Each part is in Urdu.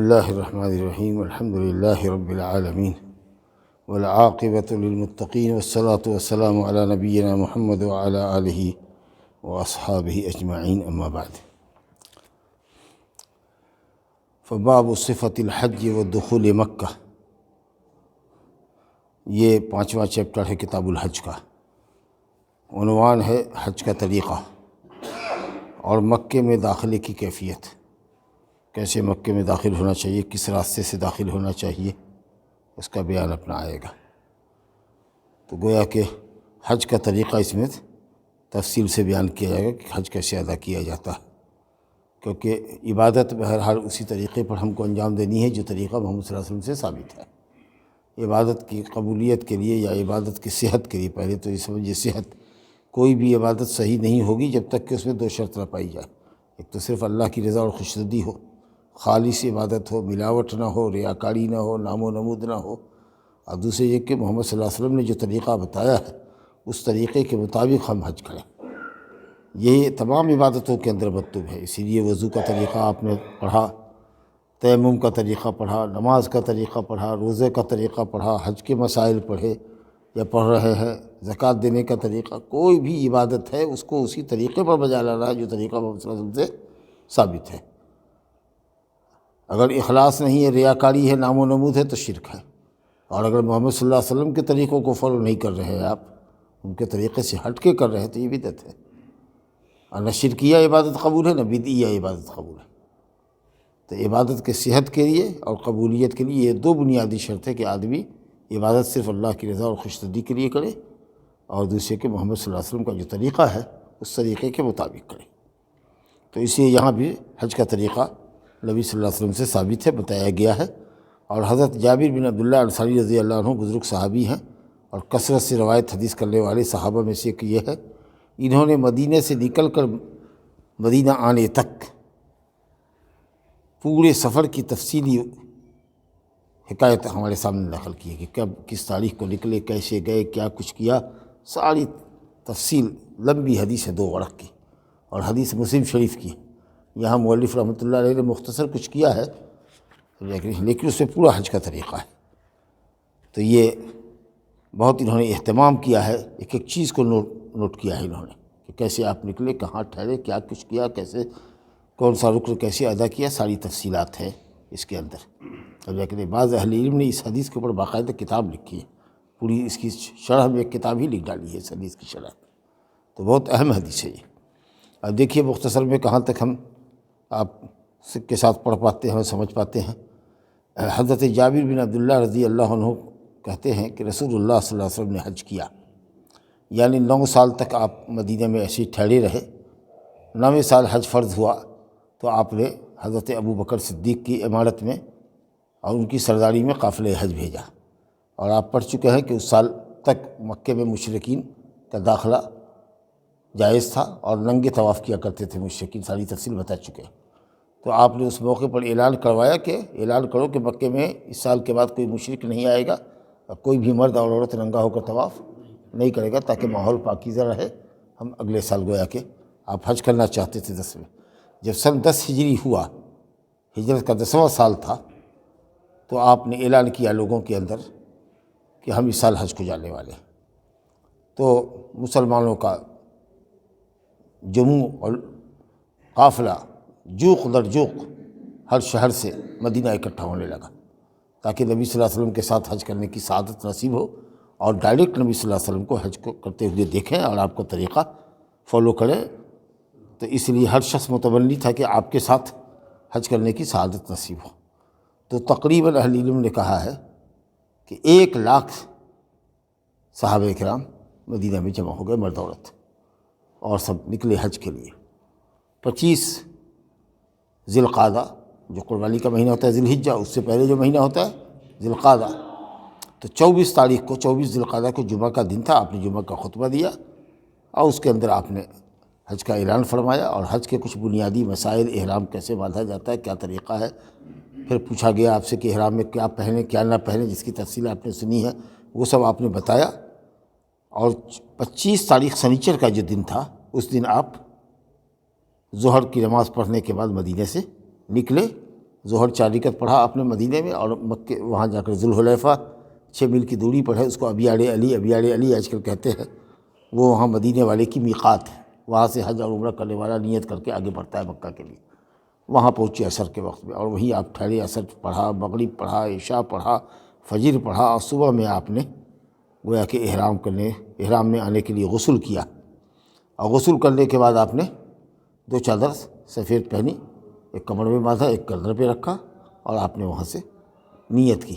اللہ الرحمن الرحیم الحمد للہ رب العالمین والعاقبۃ للمتقین والصلاة والسلام علی نبینا محمد وعلی آلہ واصحابہ اجمعین اما بعد فباب صفۃ الحج ودخول مکہ، یہ 5واں چیپٹر ہے کتاب الحج کا۔ عنوان ہے حج کا طریقہ اور مکے میں داخلے کی کیفیت، کیسے مکے میں داخل ہونا چاہیے، کس راستے سے داخل ہونا چاہیے، اس کا بیان اپنا آئے گا۔ تو گویا کہ حج کا طریقہ اس میں تفصیل سے بیان کیا جائے گا کہ حج کیسے ادا کیا جاتا ہے، کیونکہ عبادت بہرحال اسی طریقے پر ہم کو انجام دینی ہے جو طریقہ محمد صلی اللہ علیہ وسلم سے ثابت ہے۔ عبادت کی قبولیت کے لیے یا عبادت کی صحت کے لیے پہلے تو یہ سمجھیے صحت، کوئی بھی عبادت صحیح نہیں ہوگی جب تک کہ اس میں دو شرط نہ پائی جائے۔ ایک تو صرف اللہ کی رضا اور خوشنودی ہو، خالص عبادت ہو، ملاوٹ نہ ہو، ریاکاری نہ ہو، نام و نمود نہ ہو، اور دوسرے یہ کہ محمد صلی اللہ علیہ وسلم نے جو طریقہ بتایا ہے اس طریقے کے مطابق ہم حج کریں۔ یہ تمام عبادتوں کے اندر مطلوب ہے۔ اسی لیے وضو کا طریقہ آپ نے پڑھا، تیمم کا طریقہ پڑھا، نماز کا طریقہ پڑھا، روزے کا طریقہ پڑھا، حج کے مسائل پڑھے یا پڑھ رہے ہیں، زکوٰۃ دینے کا طریقہ، کوئی بھی عبادت ہے اس کو اسی طریقے پر بجا لانا ہے جو طریقہ محمد صلی اللہ علیہ وسلم سے ثابت ہے۔ اگر اخلاص نہیں ہے، ریاکاری ہے، نام و نمود ہے تو شرک ہے، اور اگر محمد صلی اللہ علیہ وسلم کے طریقوں کو فالو نہیں کر رہے ہیں، آپ ان کے طریقے سے ہٹ کے کر رہے ہیں تو یہ بدعت ہے، اور نہ شرکیہ عبادت قبول ہے نہ بدعیہ عبادت قبول ہے۔ تو عبادت کے صحت کے لیے اور قبولیت کے لیے یہ دو بنیادی شرط ہے کہ آدمی عبادت صرف اللہ کی رضا اور خوشنودی کے لیے کرے، اور دوسرے کہ محمد صلی اللہ علیہ وسلم کا جو طریقہ ہے اس طریقے کے مطابق کرے۔ تو اس لیے یہاں بھی حج کا طریقہ نبی صلی اللہ علیہ وسلم سے ثابت ہے، بتایا گیا ہے، اور حضرت جابر بن عبداللہ انصاری رضی اللہ عنہ بزرگ صحابی ہیں اور کثرت سے روایت حدیث کرنے والے صحابہ میں سے ایک یہ ہے۔ انہوں نے مدینہ سے نکل کر مدینہ آنے تک پورے سفر کی تفصیلی حکایت ہمارے سامنے نقل کی ہے کہ کب کس تاریخ کو نکلے، کیسے گئے، کیا کچھ کیا، ساری تفصیل لمبی حدیث ہے 2 ورق کی، اور حدیث مسلم شریف کی ہے۔ یہاں مؤلف رحمۃ اللہ علیہ نے مختصر کچھ کیا ہے لیکن اس میں پورا حج کا طریقہ ہے۔ تو یہ بہت انہوں نے اہتمام کیا ہے، ایک ایک چیز کو نوٹ کیا ہے انہوں نے کہ کیسے آپ نکلے، کہاں ٹھہرے، کیا کچھ کیا، کیسے کون سا رکن کیسے ادا کیا، ساری تفصیلات ہیں اس کے اندر۔ لیکن بعض اہل علم نے اس حدیث کے اوپر باقاعدہ کتاب لکھی ہے، پوری اس کی شرح میں ایک کتاب ہی لکھ ڈالی ہے اس حدیث کی شرح، تو بہت اہم حدیث ہے یہ۔ اب دیکھیے مختصر میں کہاں تک ہم آپ کے ساتھ پڑھ پاتے ہیں اور سمجھ پاتے ہیں۔ حضرت جابر بن عبداللہ رضی اللہ عنہ کہتے ہیں کہ رسول اللہ صلی اللہ علیہ وسلم نے حج کیا، یعنی 9 سال تک آپ مدینہ میں ایسے ہی ٹھہرے رہے۔ 9ویں سال حج فرض ہوا تو آپ نے حضرت ابو بکر صدیق کی امارت میں اور ان کی سرداری میں قافلہ حج بھیجا، اور آپ پڑھ چکے ہیں کہ اس سال تک مکے میں مشرکین کا داخلہ جائز تھا اور ننگے طواف کیا کرتے تھے مشرکین، ساری تفصیل بتا چکے ہیں۔ تو آپ نے اس موقع پر اعلان کروایا کہ اعلان کرو کہ مکے میں اس سال کے بعد کوئی مشرک نہیں آئے گا اور کوئی بھی مرد اور عورت ننگا ہو کر طواف نہیں کرے گا، تاکہ ماحول پاکیزہ رہے۔ ہم اگلے سال گویا کہ آپ حج کرنا چاہتے تھے 10 میں، جب سن 10 ہجری ہوا، ہجرت کا 10واں سال تھا، تو آپ نے اعلان کیا لوگوں کے اندر کہ ہم اس سال حج کو جانے والے ہیں۔ تو مسلمانوں کا جموع اور قافلہ جوق در جوق ہر شہر سے مدینہ اکٹھا ہونے لگا، تاکہ نبی صلی اللہ علیہ وسلم کے ساتھ حج کرنے کی سعادت نصیب ہو اور ڈائریکٹ نبی صلی اللہ علیہ وسلم کو حج کو کرتے ہوئے دیکھیں اور آپ کا طریقہ فالو کریں۔ تو اس لیے ہر شخص متمنی تھا کہ آپ کے ساتھ حج کرنے کی سعادت نصیب ہو۔ تو تقریباً اہل علم نے کہا ہے کہ 1 لاکھ صحابہ کرام مدینہ میں جمع ہو گئے، مرد عورت، اور سب نکلے حج کے لیے۔ 25 ذی القعدہ جو قربانی کا مہینہ ہوتا ہے، ذی الحجہ اس سے پہلے جو مہینہ ہوتا ہے ذی القعدہ، تو 24 تاریخ کو 24 ذی القعدہ کو جمعہ کا دن تھا، آپ نے جمعہ کا خطبہ دیا اور اس کے اندر آپ نے حج کا اعلان فرمایا، اور حج کے کچھ بنیادی مسائل، احرام کیسے باندھا جاتا ہے، کیا طریقہ ہے، پھر پوچھا گیا آپ سے کہ احرام میں کیا پہنیں کیا نہ پہنیں، جس کی تفصیل آپ نے سنی ہے وہ سب آپ نے بتایا۔ اور 25 تاریخ سنیچر کا جو دن تھا اس دن آپ ظہر کی نماز پڑھنے کے بعد مدینہ سے نکلے ظہر 4 رکعت پڑھا آپ نے مدینے میں، اور مکے وہاں جا کر ذوالحلیفہ 6 میل کی دوری پر ہے، اس کو ابیار علی آج کل کہتے ہیں، وہ وہاں مدینے والے کی میقات ہے، وہاں سے حج اور عمرہ کرنے والا نیت کر کے آگے بڑھتا ہے مکہ کے لیے۔ وہاں پہنچے عصر کے وقت میں، اور وہیں آپ ٹھہرے، عصر پڑھا، مغرب پڑھا، عشاء پڑھا، فجر پڑھا، اور صبح میں آپ نے گویا کہ احرام میں آنے کے لیے غسل کیا، اور غسل کرنے کے بعد آپ نے 2 چادر سفید پہنی، ایک کمر میں باندھا، ایک گردن پہ رکھا، اور آپ نے وہاں سے نیت کی،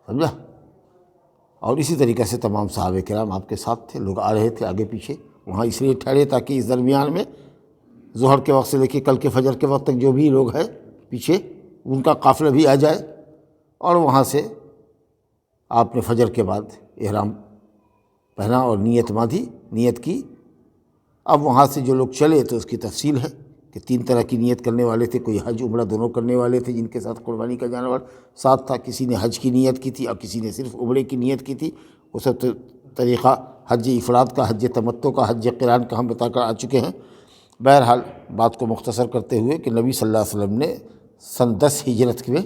سمجھا؟ اور اسی طریقے سے تمام صحابہ کرام آپ کے ساتھ تھے، لوگ آ رہے تھے آگے پیچھے، وہاں اس لیے ٹھہرے تاکہ اس درمیان میں ظہر کے وقت سے لے کے کل کے فجر کے وقت تک جو بھی لوگ ہیں پیچھے، ان کا قافلہ بھی آ جائے، اور وہاں سے آپ نے فجر کے بعد احرام پہنا اور نیت باندھی، نیت کی۔ اب وہاں سے جو لوگ چلے تو اس کی تفصیل ہے کہ 3 طرح کی نیت کرنے والے تھے، کوئی حج عمرہ دونوں کرنے والے تھے جن کے ساتھ قربانی کا جانور ساتھ تھا، کسی نے حج کی نیت کی تھی اور کسی نے صرف عمرے کی نیت کی تھی۔ وہ سب طریقہ حج افراد کا، حج تمتع کا، حج قران کا ہم بتا کر آ چکے ہیں۔ بہرحال بات کو مختصر کرتے ہوئے کہ نبی صلی اللہ علیہ وسلم نے سن 10 ہجرت میں،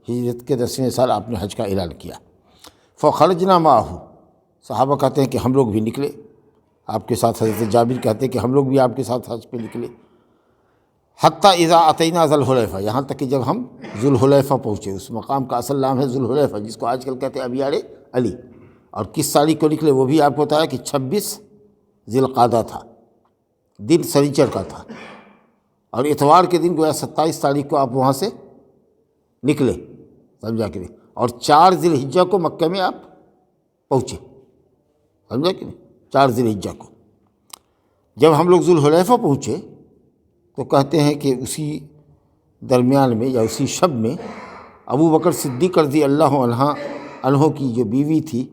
ہجرت کے 10ویں سال آپ نے حج کا اعلان کیا۔ فخرجنا معه، صحابہ کہتے ہیں کہ ہم لوگ بھی نکلے آپ کے ساتھ، حضرت جابر کہتے ہیں کہ ہم لوگ بھی آپ کے ساتھ حج پہ نکلے، حتیٰ اذا اتینا ذوالحلیفہ، یہاں تک کہ جب ہم ذوالحلیفہ پہنچے۔ اس مقام کا اصل نام ہے ذوالحلیفہ، جس کو آج کل کہتے ہیں ابیار علی۔ اور کس تاریخ کو نکلے وہ بھی آپ کو بتایا کہ 26 ذی القعدہ تھا، دن سنیچر کا تھا، اور اتوار کے دن گویا 27 تاریخ کو آپ وہاں سے نکلے، سمجھا کہ نہیں، اور 4 ذی الحجہ کو مکہ میں آپ پہنچے، سمجھا کہ نہیں، 4 ذی الحجہ کو۔ جب ہم لوگ ذوالحلیفہ پہنچے تو کہتے ہیں کہ اسی درمیان میں یا اسی شب میں ابو بکر صدیق رضی اللہ عنہ کی جو بیوی تھی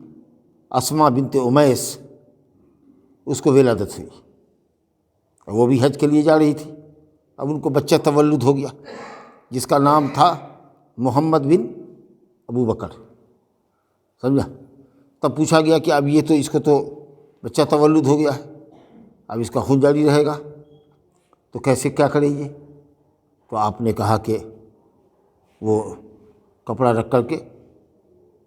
اسماء بنت امیس، اس کو ولادت ہوئی، وہ بھی حج کے لیے جا رہی تھی۔ اب ان کو بچہ تولد ہو گیا جس کا نام تھا محمد بن ابو بکر، سمجھا؟ تب پوچھا گیا کہ اب یہ تو اس کو تو بچہ تولد ہو گیا ہے، اب اس کا خون جاری رہے گا تو کیسے کیا کریں یہ؟ تو آپ نے کہا کہ وہ کپڑا رکھ کر کے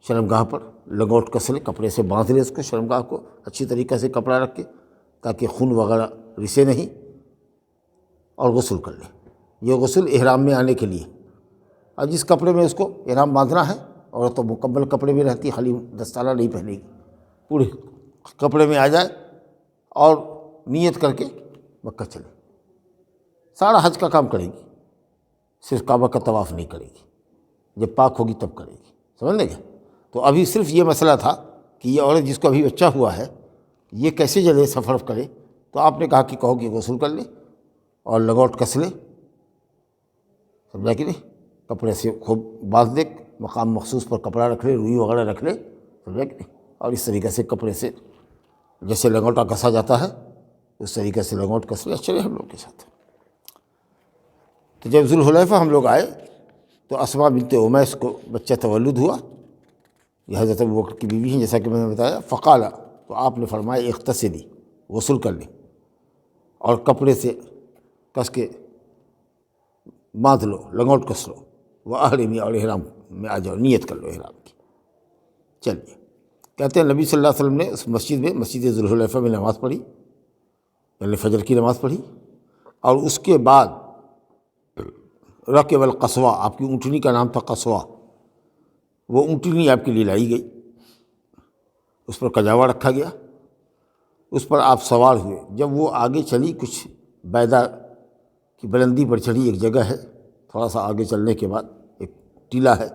شرمگاہ پر لنگوٹ کس لے، کپڑے سے باندھ لے اس کو، شرمگاہ کو اچھی طریقے سے کپڑا رکھ کے تاکہ خون وغیرہ رسے نہیں، اور غسل کر لے۔ یہ غسل احرام میں آنے کے لیے، اور جس کپڑے میں اس کو احرام باندھنا ہے، اور تو مکمل کپڑے میں رہتی، خالی دستانہ نہیں پہنے گی، پورے کپڑے میں آ جائے اور نیت کر کے مکہ چلے، سارا حج کا کام کرے گی، صرف کعبہ کا طواف نہیں کرے گی، جب پاک ہوگی تب کرے گی، سمجھ لیں گے؟ تو ابھی صرف یہ مسئلہ تھا کہ یہ عورت جس کو ابھی بچہ ہوا ہے یہ کیسے چلے، سفر کرے، تو آپ نے کہا کہ کہو کہ غسل کر لے اور لنگوٹ کس لے، سمجھا کہ نہیں، کپڑے سے خوب باندھ دے، مقام مخصوص پر کپڑا رکھ لے، روئی وغیرہ رکھ لے، سمجھا کہ نہیں، اور اس طریقے سے کپڑے سے جیسے لنگوٹا کسا جاتا ہے اس طریقے سے لنگوٹ کس لے، چلے ہم لوگ کے ساتھ۔ تو جب ذوالحلیفہ ہم لوگ آئے تو اسماء بنت امیس کو بچہ تولد ہوا، یہ حضرت ابوبکر کی بیوی ہیں جیسا کہ میں نے بتایا۔ فقالا، تو آپ نے فرمایا اغتسلی، غسل کر لیں اور کپڑے سے کس کے باندھ لو، لنگوٹ کس لو، واحرمی، اور احرام میں آ جاؤ، نیت کر لو احرام کی۔ چلیے، کہتے ہیں نبی صلی اللہ علیہ وسلم نے اس مسجد میں، مسجد ذوالحلیفہ میں نماز پڑھی، پہلے فجر کی نماز پڑھی، اور اس کے بعد رکب القصوہ، آپ کی اونٹنی کا نام تھا قصوہ، وہ اونٹنی آپ کے لیے لائی گئی، اس پر کجاوا رکھا گیا، اس پر آپ سوار ہوئے۔ جب وہ آگے چلی، کچھ بیدا کی بلندی پر چڑھی، ایک جگہ ہے، تھوڑا سا آگے چلنے کے بعد ایک ٹیلا ہے،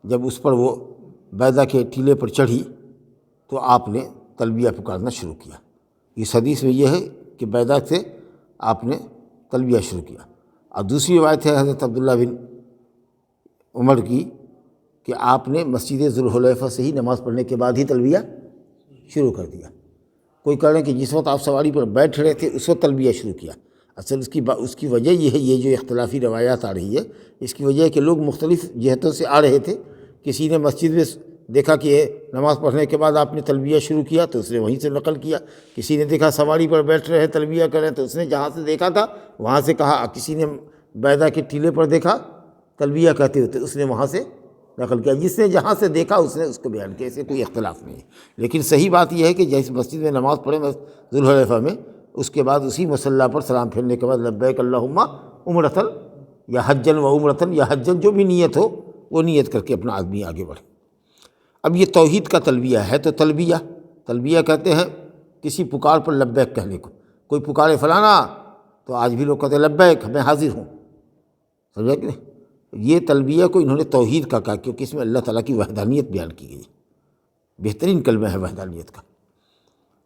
جب اس پر وہ بیدا کے ٹیلے پر چڑھی تو آپ نے تلبیہ پکارنا شروع کیا۔ اس حدیث میں یہ ہے کہ بیدا سے آپ نے تلبیہ شروع کیا، اور دوسری روایت ہے حضرت عبداللہ بن عمر کی کہ آپ نے مسجد ذوالحلیفہ سے ہی نماز پڑھنے کے بعد ہی تلبیہ شروع کر دیا۔ کوئی کہہ رہے ہیں کہ جس وقت آپ سواری پر بیٹھ رہے تھے اس وقت تلبیہ شروع کیا۔ اصل اس کی وجہ یہ ہے، یہ جو اختلافی روایات آ رہی ہے، اس کی وجہ ہے کہ لوگ مختلف جہتوں سے آ رہے تھے۔ کسی نے مسجد میں دیکھا کہ نماز پڑھنے کے بعد آپ نے تلبیہ شروع کیا تو اس نے وہیں سے نقل کیا، کسی نے دیکھا سواری پر بیٹھ رہے ہیں تلبیہ کریں تو اس نے جہاں سے دیکھا تھا وہاں سے کہا، کسی نے بیدا کے ٹیلے پر دیکھا تلبیہ کہتے ہوتے اس نے وہاں سے نقل کیا، جس نے جہاں سے دیکھا اس نے اس کو بیان کیا، اسے کوئی اختلاف نہیں ہے۔ لیکن صحیح بات یہ ہے کہ جیسے مسجد میں نماز پڑھے ذوالحلیفہ میں، اس کے بعد اسی مصلی پر سلام پھیرنے کے بعد لبیک اللہم عمرۃ یا حجن و عمرۃ یا حجن، جو بھی نیت ہو وہ نیت کر کے اپنا آدمی آگے بڑھے۔ اب یہ توحید کا تلبیہ ہے، تو تلبیہ کہتے ہیں کسی پکار پر لبیک کہنے کو۔ کوئی پکارے فلانا تو آج بھی لوگ کہتے ہیں لبیک، میں حاضر ہوں، سمجھا کہ نہیں؟ یہ تلبیہ کو انہوں نے توحید کا کہا، کیونکہ اس میں اللہ تعالیٰ کی وحدانیت بیان کی گئی، بہترین کلمہ ہے وحدانیت کا۔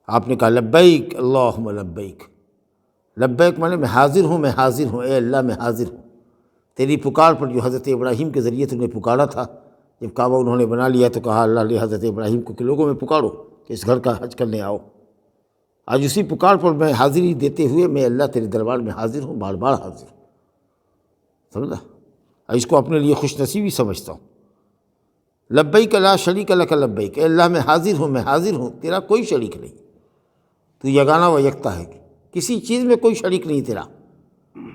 آپ نے کہا لبیک اللہم لبیک، لبیک مانے میں حاضر ہوں، میں حاضر ہوں، اے اللہ میں حاضر ہوں تیری پکار پر، جو حضرت ابراہیم کے ذریعے تم نے پکارا تھا۔ جب کعبہ انہوں نے بنا لیا تو کہا اللہ نے حضرت ابراہیم کو کہ لوگوں میں پکارو کہ اس گھر کا حج کرنے آؤ۔ آج اسی پکار پر میں حاضری دیتے ہوئے میں اللہ تیرے دربار میں حاضر ہوں، بار بار حاضر ہوں، سمجھا؟ اس کو اپنے لیے خوش نصیبی سمجھتا ہوں۔ لبیک لا شریک لک لبیک، اے اللہ میں حاضر ہوں، تیرا کوئی شریک نہیں، تو یگانہ و یکتا ہے، کسی چیز میں کوئی شریک نہیں تیرا،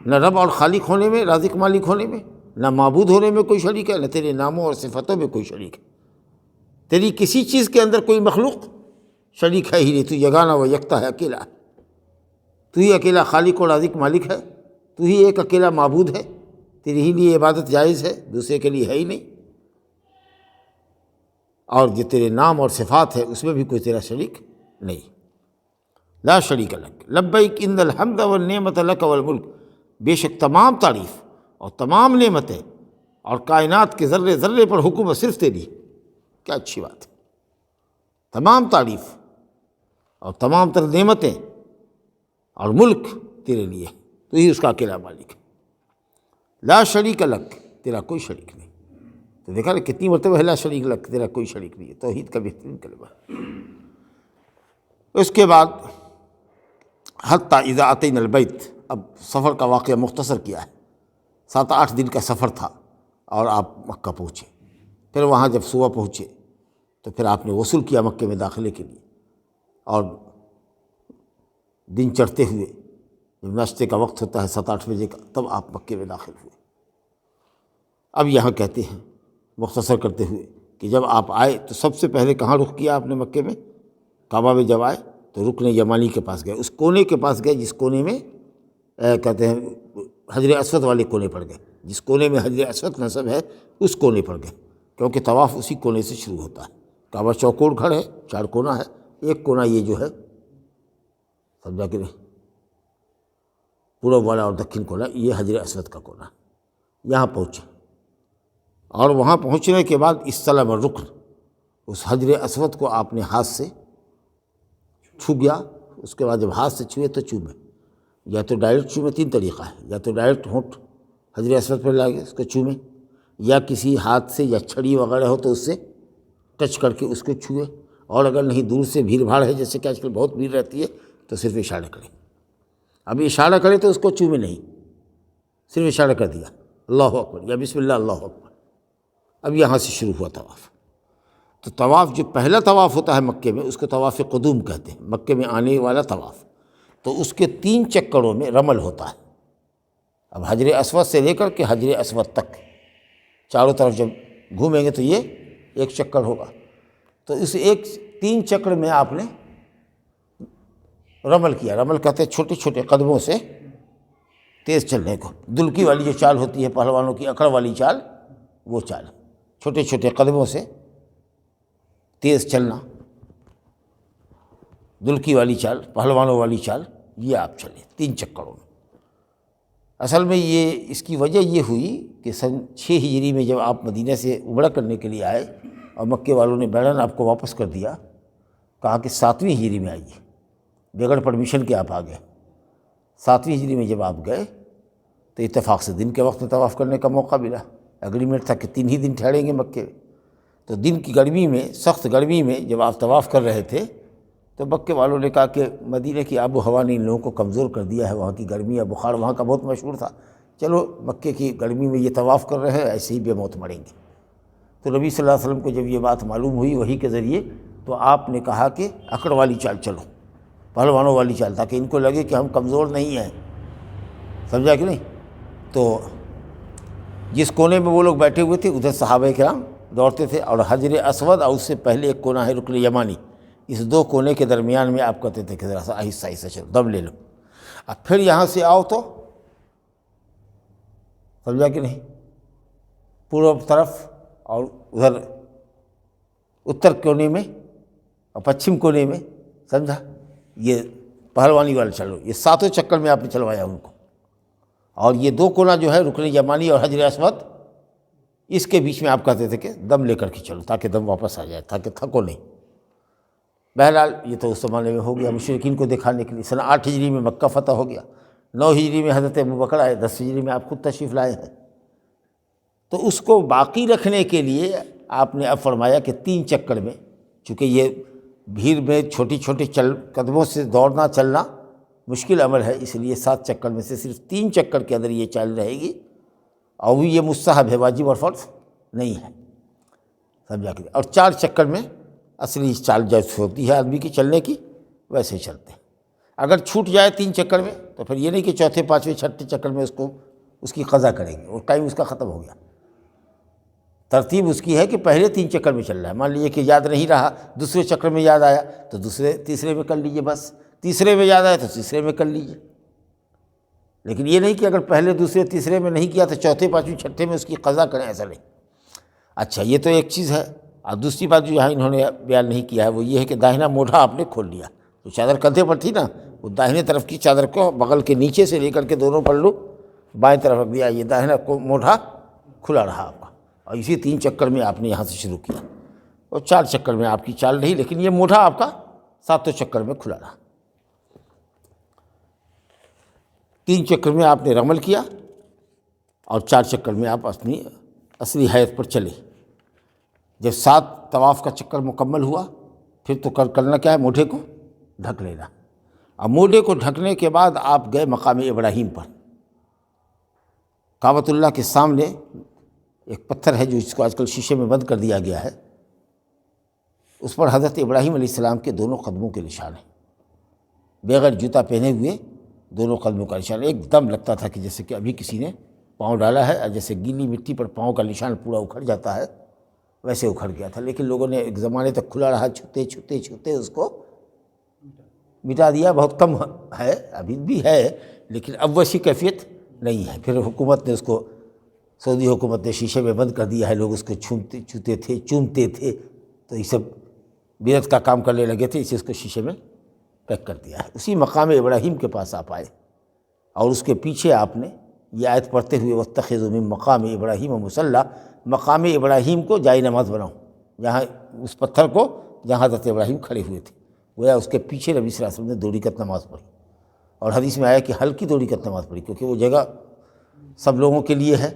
نہ رب اور خالق ہونے میں، رازق مالک ہونے میں، نہ معبود ہونے میں کوئی شریک ہے، نہ تیرے ناموں اور صفتوں میں کوئی شریک ہے۔ تیری کسی چیز کے اندر کوئی مخلوق شریک ہے ہی نہیں، تو یگانہ و یکتا ہے، اکیلا ہے، تو ہی اکیلا خالق و رازق مالک ہے، تو ہی ایک اکیلا معبود ہے، تیرے ہی لیے عبادت جائز ہے، دوسرے کے لیے ہے ہی نہیں۔ اور جو تیرے نام اور صفات ہے اس میں بھی کوئی تیرا شریک نہیں۔ لا شریک لک لبیک ان الحمد والنعمت لک والملک، بے شک تمام تعریف اور تمام نعمتیں اور کائنات کے ذرے ذرے پر حکومت صرف تیری۔ کیا اچھی بات ہے، تمام تعریف اور تمام تر نعمتیں اور ملک تیرے لیے، تو ہی اس کا اکیلا مالک ہے۔ لا شریک لک، تیرا کوئی شریک نہیں۔ تو دیکھا نا کتنی مرتبہ ہے لا شریک لک، تیرا کوئی شریک نہیں ہے، توحید کا بہترین کلمہ ہے۔ اس کے بعد حتیٰ اذا اتینا البیت، اب سفر کا واقعہ مختصر کیا ہے، 7-8 دن کا سفر تھا اور آپ مکہ پہنچے۔ پھر وہاں جب صبح پہنچے تو پھر آپ نے غسل کیا مکے میں داخلے کے لیے، اور دن چڑھتے ہوئے جب ناشتے کا وقت ہوتا ہے 7-8 بجے کا، تب آپ مکے میں داخل ہوئے۔ اب یہاں کہتے ہیں مختصر کرتے ہوئے کہ جب آپ آئے تو سب سے پہلے کہاں رخ کیا آپ نے مکے میں؟ کعبہ میں جب آئے تو رکن یمانی کے پاس گئے، اس کونے کے پاس گئے جس کونے میں کہتے ہیں حجر اسود والے کونے پر گئے، جس کونے میں حجر اسود نصب ہے اس کونے پر گئے، کیونکہ طواف اسی کونے سے شروع ہوتا ہے۔ کعبہ چوکور گھر ہے، 4 کونا ہے، ایک کونا یہ جو ہے، سمجھا کہ نہیں، پورب والا اور دکن کونا، یہ حجر اسود کا کونا ہے۔ یہاں پہنچے اور وہاں پہنچنے کے بعد استلم الرکن، اس حجر اسود کو آپ نے ہاتھ سے چھو گیا۔ اس کے بعد جب ہاتھ سے چھوئے تو چومے، یا تو ڈائریکٹ چومے، 3 طریقہ ہے، یا تو ڈائریکٹ ہونٹ حجر اسود پر لگے اس کو چومے، یا کسی ہاتھ سے یا چھڑی وغیرہ ہو تو اس سے ٹچ کر کے اس کو چھوئے، اور اگر نہیں دور سے بھیڑ بھاڑ ہے جیسے کہ آج کل بہت بھیڑ رہتی ہے تو صرف اشارہ کریں۔ اب اشارہ کرے تو اس کو چومے نہیں، صرف اشارہ کر دیا اللہ اکبر یا بسم اللہ اللہ اکبر۔ اب یہاں سے شروع ہوا طواف۔ تو طواف جو پہلا طواف ہوتا ہے مکے میں اس کو طواف قدوم کہتے ہیں، مکے میں آنے والا طواف، تو اس کے 3 چکروں میں رمل ہوتا ہے۔ اب حجر اسود سے لے کر کے حجر اسود تک چاروں طرف جب گھومیں گے تو یہ 1 چکر ہوگا، تو اس 3 چکر میں آپ نے رمل کیا۔ رمل کہتے ہیں چھوٹے چھوٹے قدموں سے تیز چلنے کو، دلکی والی جو چال ہوتی ہے پہلوانوں کی، اکڑ والی چال، وہ چال، چھوٹے چھوٹے قدموں سے تیز چلنا، دلکی والی چال، پہلوانوں والی چال، یہ آپ چلے 3 چکروں میں۔ اصل میں یہ اس کی وجہ یہ ہوئی کہ سن 6 ہجری میں جب آپ مدینہ سے عمرہ کرنے کے لیے آئے اور مکے والوں نے بیرن آپ کو واپس کر دیا، کہا کہ 7ویں ہجری میں آئیے، بغیر پرمیشن کے آپ آ گئے۔ 7ویں ہجری میں جب آپ گئے تو اتفاق سے دن کے وقت میں طواف کرنے کا موقع ملا۔ ایگریمنٹ تھا کہ 3 ہی دن ٹھہریں گے مکے میں، تو دن کی گرمی میں، سخت گرمی میں جب آپ طواف کر رہے تھے تو مکے والوں نے کہا کہ مدینہ کی آب و ہوا نے ان لوگوں کو کمزور کر دیا ہے، وہاں کی گرمی یا بخار وہاں کا بہت مشہور تھا، چلو مکے کی گرمی میں یہ طواف کر رہے ہیں، ایسے ہی بے موت مریں گے۔ تو نبی صلی اللہ علیہ وسلم کو جب یہ بات معلوم ہوئی وحی کے ذریعے، تو آپ نے کہا کہ اکڑ والی چال چلو، پہلوانوں والی چال، تاکہ ان کو لگے کہ ہم کمزور نہیں ہیں، سمجھا کہ نہیں؟ تو جس کونے میں وہ لوگ بیٹھے ہوئے تھے ادھر صحابہ کرام دوڑتے تھے، اور حجر اسود اور اس سے پہلے ایک کونا ہے رکن یمانی، اس دو کونے کے درمیان میں آپ کہتے تھے کہ ذرا سا آہستہ آہستہ چلو، دم لے لو، اب پھر یہاں سے آؤ تو سمجھا کہ نہیں، پورب طرف اور ادھر اتر کونے میں اور پچھم کونے میں، سمجھا، یہ پہلوانی والا چلو، یہ ساتوں چکر میں آپ نے چلوایا ان کو، اور یہ دو کونا جو ہے رکن یمانی اور حجر اسود، اس کے بیچ میں آپ کہتے تھے کہ دم لے کر کے چلو تاکہ دم واپس آ جائے، تاکہ تھکو نہیں۔ بہرحال یہ تو اس زمانے میں ہو گیا مشرکین کو دکھانے کے لیے۔ سنہ 8 ہجری میں مکہ فتح ہو گیا، 9 ہجری میں حضرت ابوبکر آئے، 10 ہجری میں آپ خود تشریف لائے ہیں، تو اس کو باقی رکھنے کے لیے آپ نے اب فرمایا کہ 3 چکر میں، چونکہ یہ بھیڑ میں چھوٹی چھوٹی قدموں سے دوڑنا چلنا مشکل عمل ہے، اس لیے 7 چکر میں سے صرف 3 چکر کے اندر یہ چال رہے گی، اور وہ یہ مستحب ہے، واجب اور فرض نہیں ہے، سمجھا کہ، اور 4 چکر میں اصلی چال جیسے ہوتی ہے آدمی کی چلنے کی ویسے چلتے ہیں۔ اگر چھوٹ جائے 3 چکر میں تو پھر یہ نہیں کہ چوتھے 5ویں 6ٹھے چکر میں اس کی قضا کریں گے، اور ٹائم اس کا ختم ہو گیا۔ ترتیب اس کی ہے کہ پہلے 3 چکر میں چل رہا ہے، مان لیجیے کہ یاد نہیں رہا، دوسرے چکر میں یاد آیا تو تیسرے میں کر لیجیے، بس تیسرے میں یاد آیا تو تیسرے میں کر لیجیے، لیکن یہ نہیں کہ اگر پہلے دوسرے تیسرے میں نہیں کیا تو چوتھے 5ویں 6ٹھے میں اس کی قضا کریں، ایسا نہیں۔ اچھا، یہ تو ایک چیز ہے، اور دوسری بات جو یہاں انہوں نے بیان نہیں کیا ہے وہ یہ ہے کہ داہنا موڈھا آپ نے کھول لیا، تو چادر کندھے پر تھی نا، وہ داہنے طرف کی چادر کو بغل کے نیچے سے لے کر کے دونوں پلو بائیں طرف رکھ دیا، یہ داہنا موڈھا کھلا رہا آپ کا، اور اسی 3 چکر میں آپ نے یہاں سے شروع کیا، اور 4 چکر میں آپ کی چال رہی، لیکن یہ موڈھا آپ کا 7 چکر میں کھلا رہا۔ 3 چکر میں آپ نے رمل کیا، اور 4 چکر میں آپ اپنی اصلی حیت پر چلے۔ جب 7 طواف کا چکر مکمل ہوا پھر تو کرنا کیا ہے، موڈھے کو ڈھک لینا، اور موڈھے کو ڈھکنے کے بعد آپ گئے مقام ابراہیم پر۔ کعبۃ اللہ کے سامنے ایک پتھر ہے جو اس کو آج کل شیشے میں بند کر دیا گیا ہے، اس پر حضرت ابراہیم علیہ السلام کے دونوں قدموں کے نشان ہیں، بغیر جوتا پہنے ہوئے دونوں قدموں کا نشان، ایک دم لگتا تھا کہ جیسے کہ ابھی کسی نے پاؤں ڈالا ہے، اور جیسے گیلی مٹی پر پاؤں کا نشان پورا اکھڑ جاتا ہے ویسے اکھڑ گیا تھا، لیکن لوگوں نے ایک زمانے تک کھلا رہا، چھوتے چھوتے چھوتے اس کو مٹا دیا، بہت کم ہے، ابھی بھی ہے لیکن اب ویسی کیفیت نہیں ہے۔ پھر حکومت نے اس کو، سعودی حکومت نے شیشے میں بند کر دیا ہے، لوگ اس کو چھوتے تھے، چومتے تھے، تو یہ سب بدعت کا کام کرنے لگے تھے، اسے اس کو شیشے میں پیک کر دیا ہے۔ اسی مقام ابراہیم کے پاس آپ آئے، اور اس کے پیچھے آپ نے یہ آیت پڑھتے ہوئے وَاتَّخِذُوا مِن مقام ابراہیم مصلی، مقام ابراہیم کو جائے نماز بناؤ، جہاں اس پتھر کو جہاں حضرت ابراہیم کھڑے ہوئے تھے، گویا اس کے پیچھے نبی صلی اللہ علیہ وسلم نے 2 رکعت نماز پڑھی، اور حدیث میں آیا کہ ہلکی 2 رکعت نماز پڑھی، کیونکہ وہ جگہ سب لوگوں کے لیے ہے،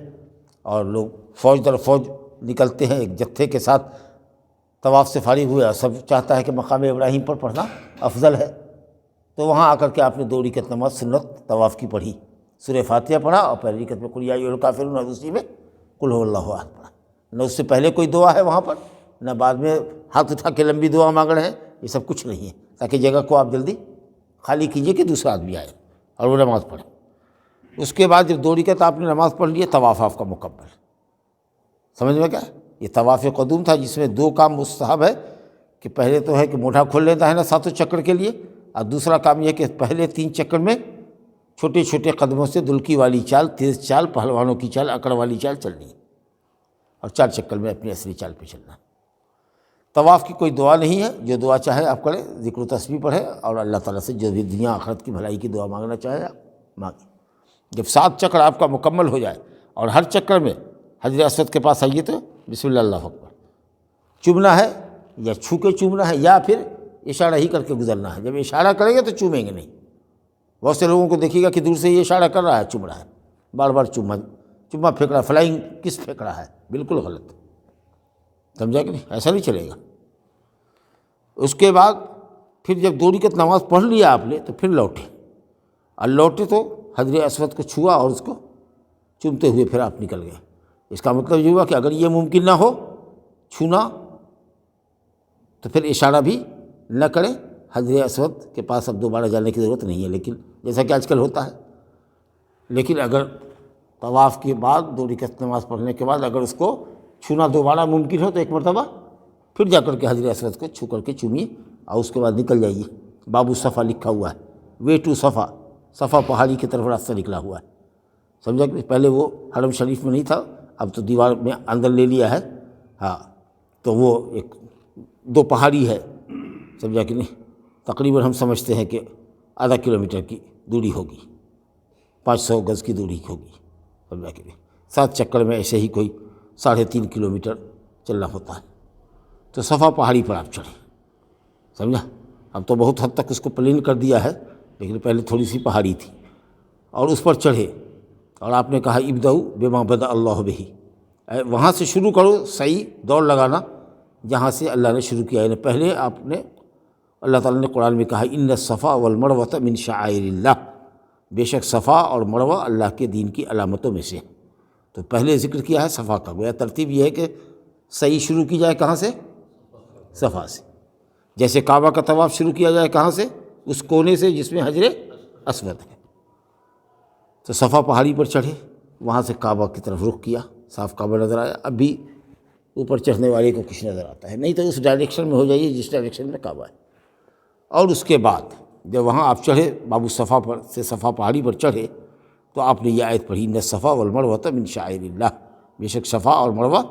اور لوگ فوج در فوج نکلتے ہیں ایک جتھے کے ساتھ طواف سے فارغ ہوئے، اور سب چاہتا ہے کہ مقام ابراہیم پر پڑھنا افضل ہے، تو وہاں آ کر کے آپ نے 2 رکعت نماز سنت طواف کی پڑھی، سورہ فاتحہ پڑھا، اور پہلی رکعت میں قل یا ایھا الکافرون، اور دوسری میں قل ھو اللہ احد پڑھا۔ نہ اس سے پہلے کوئی دعا ہے وہاں پر، نہ بعد میں ہاتھ اٹھا کے لمبی دعا مانگ رہے ہیں، یہ سب کچھ نہیں ہے، تاکہ جگہ کو آپ جلدی خالی کیجئے کہ دوسرا آدمی آئے اور وہ نماز پڑھے۔ اس کے بعد جب 2 رکعت آپ نے نماز پڑھ لی، طواف آپ کا مکمل، سمجھ میں کیا ہے؟ یہ طواف قدوم تھا، جس میں 2 کام مستحب ہے، کہ پہلے تو ہے کہ موڈھا کھول لیتا ہے نا 7 چکر کے لیے، اور دوسرا کام یہ کہ پہلے 3 چکر میں چھوٹے چھوٹے قدموں سے دلکی والی چال، تیز چال، پہلوانوں کی چال، اکڑ والی چال چلنی ہے، اور 4 چکر میں اپنی اصلی چال پہ چلنا۔ طواف کی کوئی دعا نہیں ہے، جو دعا چاہے آپ کریں، ذکر و تسبیح پڑھیں، اور اللہ تعالیٰ سے جو بھی دنیا آخرت کی بھلائی کی دعا مانگنا چاہے آپ مانگیں۔ جب 7 چکر آپ کا مکمل ہو جائے، اور ہر چکر میں حجر اسود کے پاس آئیے تو بسم اللہ اللہ اکبر چومنا ہے، یا چھو کے چومنا ہے، یا پھر اشارہ ہی کر کے گزرنا ہے۔ جب اشارہ کریں گے تو چومیں گے نہیں، بہت سے لوگوں کو دیکھیے گا کہ دور سے یہ اشارہ کر رہا ہے، چوم رہا ہے، بار بار چوما پھینک رہا ہے، فلائنگ کس پھینک رہا ہے، بالکل غلط، سمجھا کہ نہیں؟ ایسا نہیں چلے گا۔ اس کے بعد پھر جب 2 رکعت نماز پڑھ لیا آپ نے، تو پھر لوٹے، اور لوٹے تو حجر اسود کو چھوا اور اس کو چومتے ہوئے پھر آپ نکل گئے۔ اس کا مطلب یہ ہوا کہ اگر یہ ممکن نہ ہو چھونا، تو پھر اشارہ بھی نہ کریں، حجر اسود کے پاس اب دوبارہ جانے کی ضرورت نہیں ہے، لیکن جیسا کہ آج کل ہوتا ہے۔ لیکن اگر طواف کے بعد 2 رکعت نماز پڑھنے کے بعد اگر اس کو چھونا دوبارہ ممکن ہو تو ایک مرتبہ پھر جا کر کے حجر اسود کو چھو کر کے چومیے اور اس کے بعد نکل جائیے۔ باب الصفا لکھا ہوا ہے، وے ٹو صفا، صفا پہاڑی کی طرف راستہ نکلا ہوا ہے، سمجھا کہ پہلے وہ حرم شریف میں نہیں تھا، اب تو دیوار میں اندر لے لیا ہے، ہاں تو وہ ایک 2 پہاڑی ہے، سمجھا کہ نہیں، تقریباً ہم سمجھتے ہیں کہ آدھا کلومیٹر کی دوری ہوگی، 500 گز کی دوری ہوگی، سمجھا کہ نہیں، 7 چکر میں ایسے ہی کوئی 3.5 کلومیٹر چلنا ہوتا ہے۔ تو صفا پہاڑی پر آپ چڑھیں، سمجھا، اب تو بہت حد تک اس کو پلین کر دیا ہے، لیکن پہلے تھوڑی سی پہاڑی تھی، اور اس پر چڑھے اور آپ نے کہا ابدؤ بما بدأ اللہ بہ، وہاں سے شروع کرو صحیح دوڑ لگانا جہاں سے اللہ نے شروع کیا، یعنی پہلے آپ نے، اللہ تعالیٰ نے قرآن میں کہا ان الصفا والمروۃ من شعائر اللہ، بے شک صفا اور مروہ اللہ کے دین کی علامتوں میں سے، تو پہلے ذکر کیا ہے صفا کا، گویا ترتیب یہ ہے کہ صحیح شروع کی جائے کہاں سے؟ صفا سے، جیسے کعبہ کا طواف شروع کیا جائے کہاں سے؟ اس کونے سے جس میں حجر اسود ہے۔ تو صفا پہاڑی پر چڑھے، وہاں سے کعبہ کی طرف رخ کیا، صاف کعبہ نظر آیا، اب بھی اوپر چڑھنے والے کو کچھ نظر آتا ہے، نہیں تو اس ڈائریکشن میں ہو جائیے جس ڈائریکشن میں کعبہ ہے۔ اور اس کے بعد جب وہاں آپ چڑھے، باب الصفا پر سے صفا پہاڑی پر چڑھے، تو آپ نے یہ آیت پڑھی ان الصفا والمروۃ من شعائر اللہ، بے شک صفا اور مروہ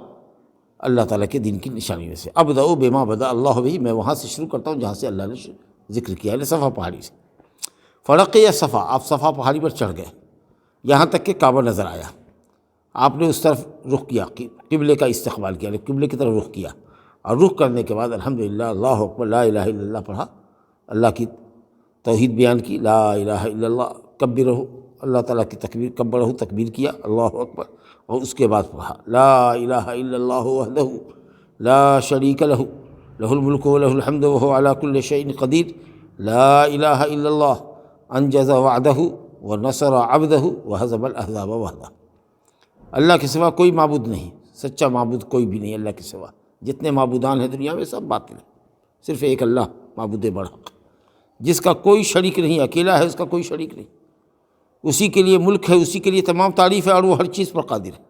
اللہ تعالیٰ کے دین کی نشانی میں سے، ابدأ بما بدأ اللہ بہ، میں وہاں سے شروع کرتا ہوں جہاں سے اللہ نے ذکر کیا ہے، صفا پہاڑی سے۔ فرقی صفا، آپ صفا پہاڑی پر چڑھ گئے، یہاں تک کہ کعبہ نظر آیا، آپ نے اس طرف رخ کیا، قبلے کا استقبال کیا، قبلے کی طرف رخ کیا، اور رخ کرنے کے بعد الحمدللہ، اللہ اکبر، لا الہ الا اللہ پڑھا، اللہ کی توحید بیان کی، لا الہ الا اللہ، کبرہ، اللہ تعالیٰ کی تکبیر، کبرہ تکبیر کیا، اللہ اکبر، اور اس کے بعد پڑھا لا الہ الا اللہ وحدہ لا شریک لہ لہ الملک و لہ الحمد وہو علی کل شیء قدیر، لا الہ الا اللہ انجز وعدہ ونصر عبدہ وہزم الاحزاب وحدہ، اللہ کے سوا کوئی معبود نہیں، سچا معبود کوئی بھی نہیں اللہ کے سوا، جتنے معبودان ہیں دنیا میں سب باطل ہیں، صرف ایک اللہ معبود برحق، جس کا کوئی شریک نہیں، اکیلا ہے، اس کا کوئی شریک نہیں، اسی کے لیے ملک ہے، اسی کے لیے تمام تعریف ہے، اور وہ ہر چیز پر قادر ہے۔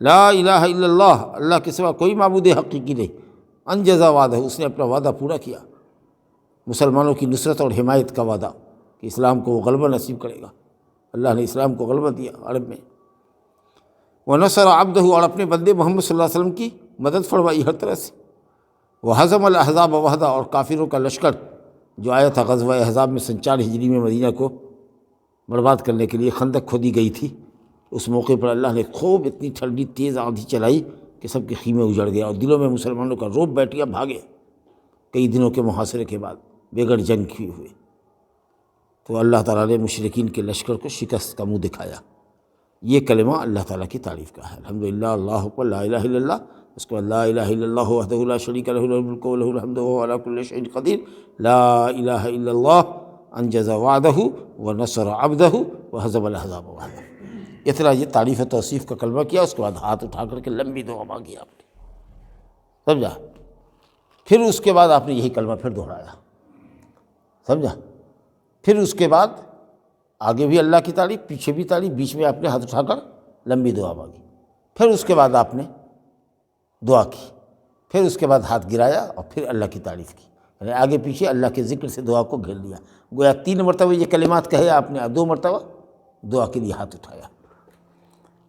لا الہ الا اللہ، اللہ کے سوا کوئی معبود حقیقی نہیں، انجز وعدہ، اس نے اپنا وعدہ پورا کیا، مسلمانوں کی نصرت اور حمایت کا وعدہ کہ اسلام کو وہ غلبہ نصیب کرے گا، اللہ نے اسلام کو غلبہ دیا عرب میں، ونصر عبدہ، اور اپنے بندے محمد صلی اللہ علیہ وسلم کی مدد فرمائی ہر طرح سے، وہزم الاحزاب وحدہ، اور کافروں کا لشکر جو آیا تھا غزوہ احزاب میں 4 ہجری میں مدینہ کو برباد کرنے کے لیے، خندق کھودی گئی تھی، اس موقع پر اللہ نے خوب اتنی ٹھنڈی تیز آندھی چلائی کہ سب کے خیمے اجڑ گیا، اور دلوں میں مسلمانوں کا روب بیٹھ گیا، بھاگے کئی دنوں کے محاصرے کے بعد بے گھر جنگ کیے ہوئے، تو اللہ تعالیٰ نے مشرکین کے لشکر کو شکست کا منہ دکھایا۔ یہ کلمہ اللہ تعالیٰ کی تعریف کا ہے، الحمدللہ، اللہ اکبر، لا الہ الا اللہ، اس کے بعد لا الہ الا اللہ وحدہ لا شریک لہ لہ الملک و لہ الحمد وہو علی کل شیء قدیر، لا الہ الا اللہ انجز وعدہ ونصر عبدہ وہزم الاحزاب وحدہ، اتنا یہ تعریف و توصیف کا کلمہ کیا، اس کے بعد ہاتھ اٹھا کر کے لمبی دعا مانگی آپ نے، سمجھا، پھر اس کے بعد آپ نے یہی کلمہ پھر دہرایا، سمجھا، پھر اس کے بعد آگے بھی اللہ کی تعریف، پیچھے بھی تعریف، بیچ میں آپ نے ہاتھ اٹھا کر لمبی دعا مانگی، پھر اس کے بعد آپ نے دعا کی، پھر اس کے بعد ہاتھ گرایا اور پھر اللہ کی تعریف کی، یعنی آگے پیچھے اللہ کے ذکر سے دعا کو گھیر لیا، گویا 3 مرتبہ یہ کلمات کہے آپ نے، 2 مرتبہ دعا کے لیے ہاتھ اٹھایا،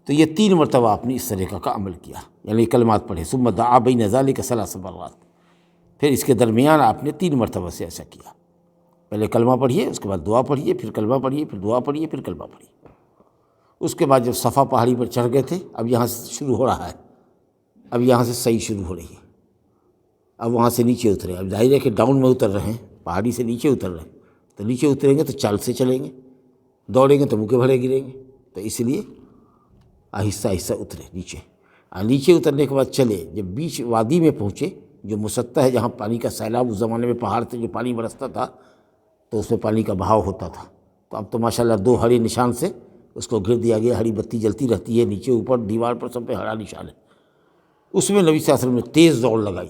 تو یہ 3 مرتبہ آپ نے اس طریقہ کا عمل کیا، یعنی کلمات پڑھے، ثم دعا بین ذلک 3 مرات، پھر اس کے درمیان آپ نے 3 مرتبہ سے ایسا کیا، پہلے کلمہ پڑھیے، اس کے بعد دعا پڑھیے، پھر کلمہ پڑھیے، پھر دعا پڑھیے، پھر کلمہ پڑھیے۔ اس کے بعد جب صفا پہاڑی پر چڑھ گئے تھے، اب یہاں سے شروع ہو رہا ہے، اب یہاں سے صحیح شروع ہو رہی ہے، اب وہاں سے نیچے اترے، اب ظاہر ہے کہ ڈاؤن میں اتر رہے ہیں، پہاڑی سے نیچے اتر رہے ہیں، تو نیچے اتریں گے تو چال سے چلیں گے، دوڑیں گے تو منہ کے بھرے گریں گے، تو اس لیے آہستہ آہستہ اترے نیچے، اور نیچے اترنے کے بعد چلے، جب بیچ وادی میں پہنچے جو مسطح ہے، جہاں پانی کا سیلاب، اس زمانے میں پہاڑ سے جو پانی برستا تھا تو اس میں پانی کا بہاؤ ہوتا تھا، تو اب تو ماشاءاللہ 2 ہرے نشان سے اس کو گھر دیا گیا، ہری بتی جلتی رہتی ہے، نیچے اوپر دیوار پر سب پہ ہرا نشان ہے، اس میں نبی صلی اللہ علیہ وسلم نے تیز دوڑ لگائی،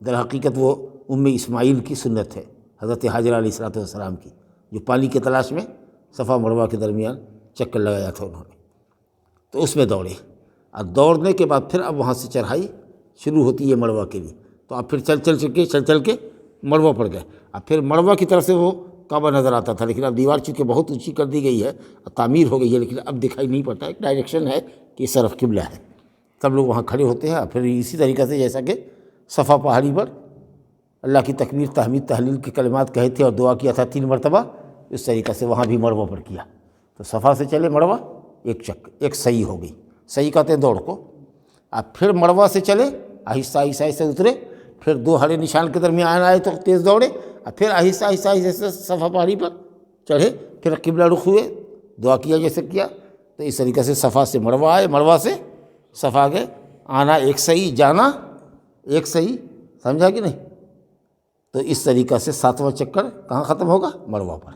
در حقیقت وہ اسماعیل کی سنت ہے، حضرت حاجرہ علیہ السلام کی، جو پانی کی تلاش میں صفا مروہ کے درمیان چکر لگایا تھا انہوں نے، تو اس میں دوڑے، اور دوڑنے کے بعد پھر اب وہاں سے چڑھائی شروع ہوتی ہے مڑوا کے لیے، تو اب پھر چل کے مڑوا پر گئے۔ اب پھر مڑوا کی طرف سے وہ کعبہ نظر آتا تھا، لیکن اب دیوار چونکہ بہت اونچی کر دی گئی ہے اور تعمیر ہو گئی ہے، لیکن اب دکھائی نہیں پڑتا، ایک ڈائریکشن ہے کہ اس طرف قبلہ ہے۔ سب لوگ وہاں کھڑے ہوتے ہیں، اور پھر اسی طریقے سے جیسا کہ صفا پہاڑی پر اللہ کی تکبیر تحمید تحلیل کے کلمات کہے تھے اور دعا کیا تھا 3 مرتبہ، اس طریقے سے وہاں بھی مڑوا پر کیا۔ تو صفا سے چلے مڑوا، ایک صحیح ہو گئی، صحیح کہتے ہیں دوڑ کو۔ اب پھر مڑوا سے چلے، آہستہ آہستہ اترے، پھر 2 ہرے نشان کے درمیان آئے تو تیز دوڑے، اور پھر آہستہ آہستہ صفا پہاڑی پر چڑھے، پھر قبلہ رخ ہوئے، دعا کیا جیسے کیا۔ تو اس طریقے سے صفا سے مڑوا آئے، مڑوا سے صفا گئے، آنا ایک صحیح، جانا ایک صحیح، سمجھا کہ نہیں؟ تو اس طریقہ سے 7واں چکر کہاں ختم ہوگا؟ مڑوا پر۔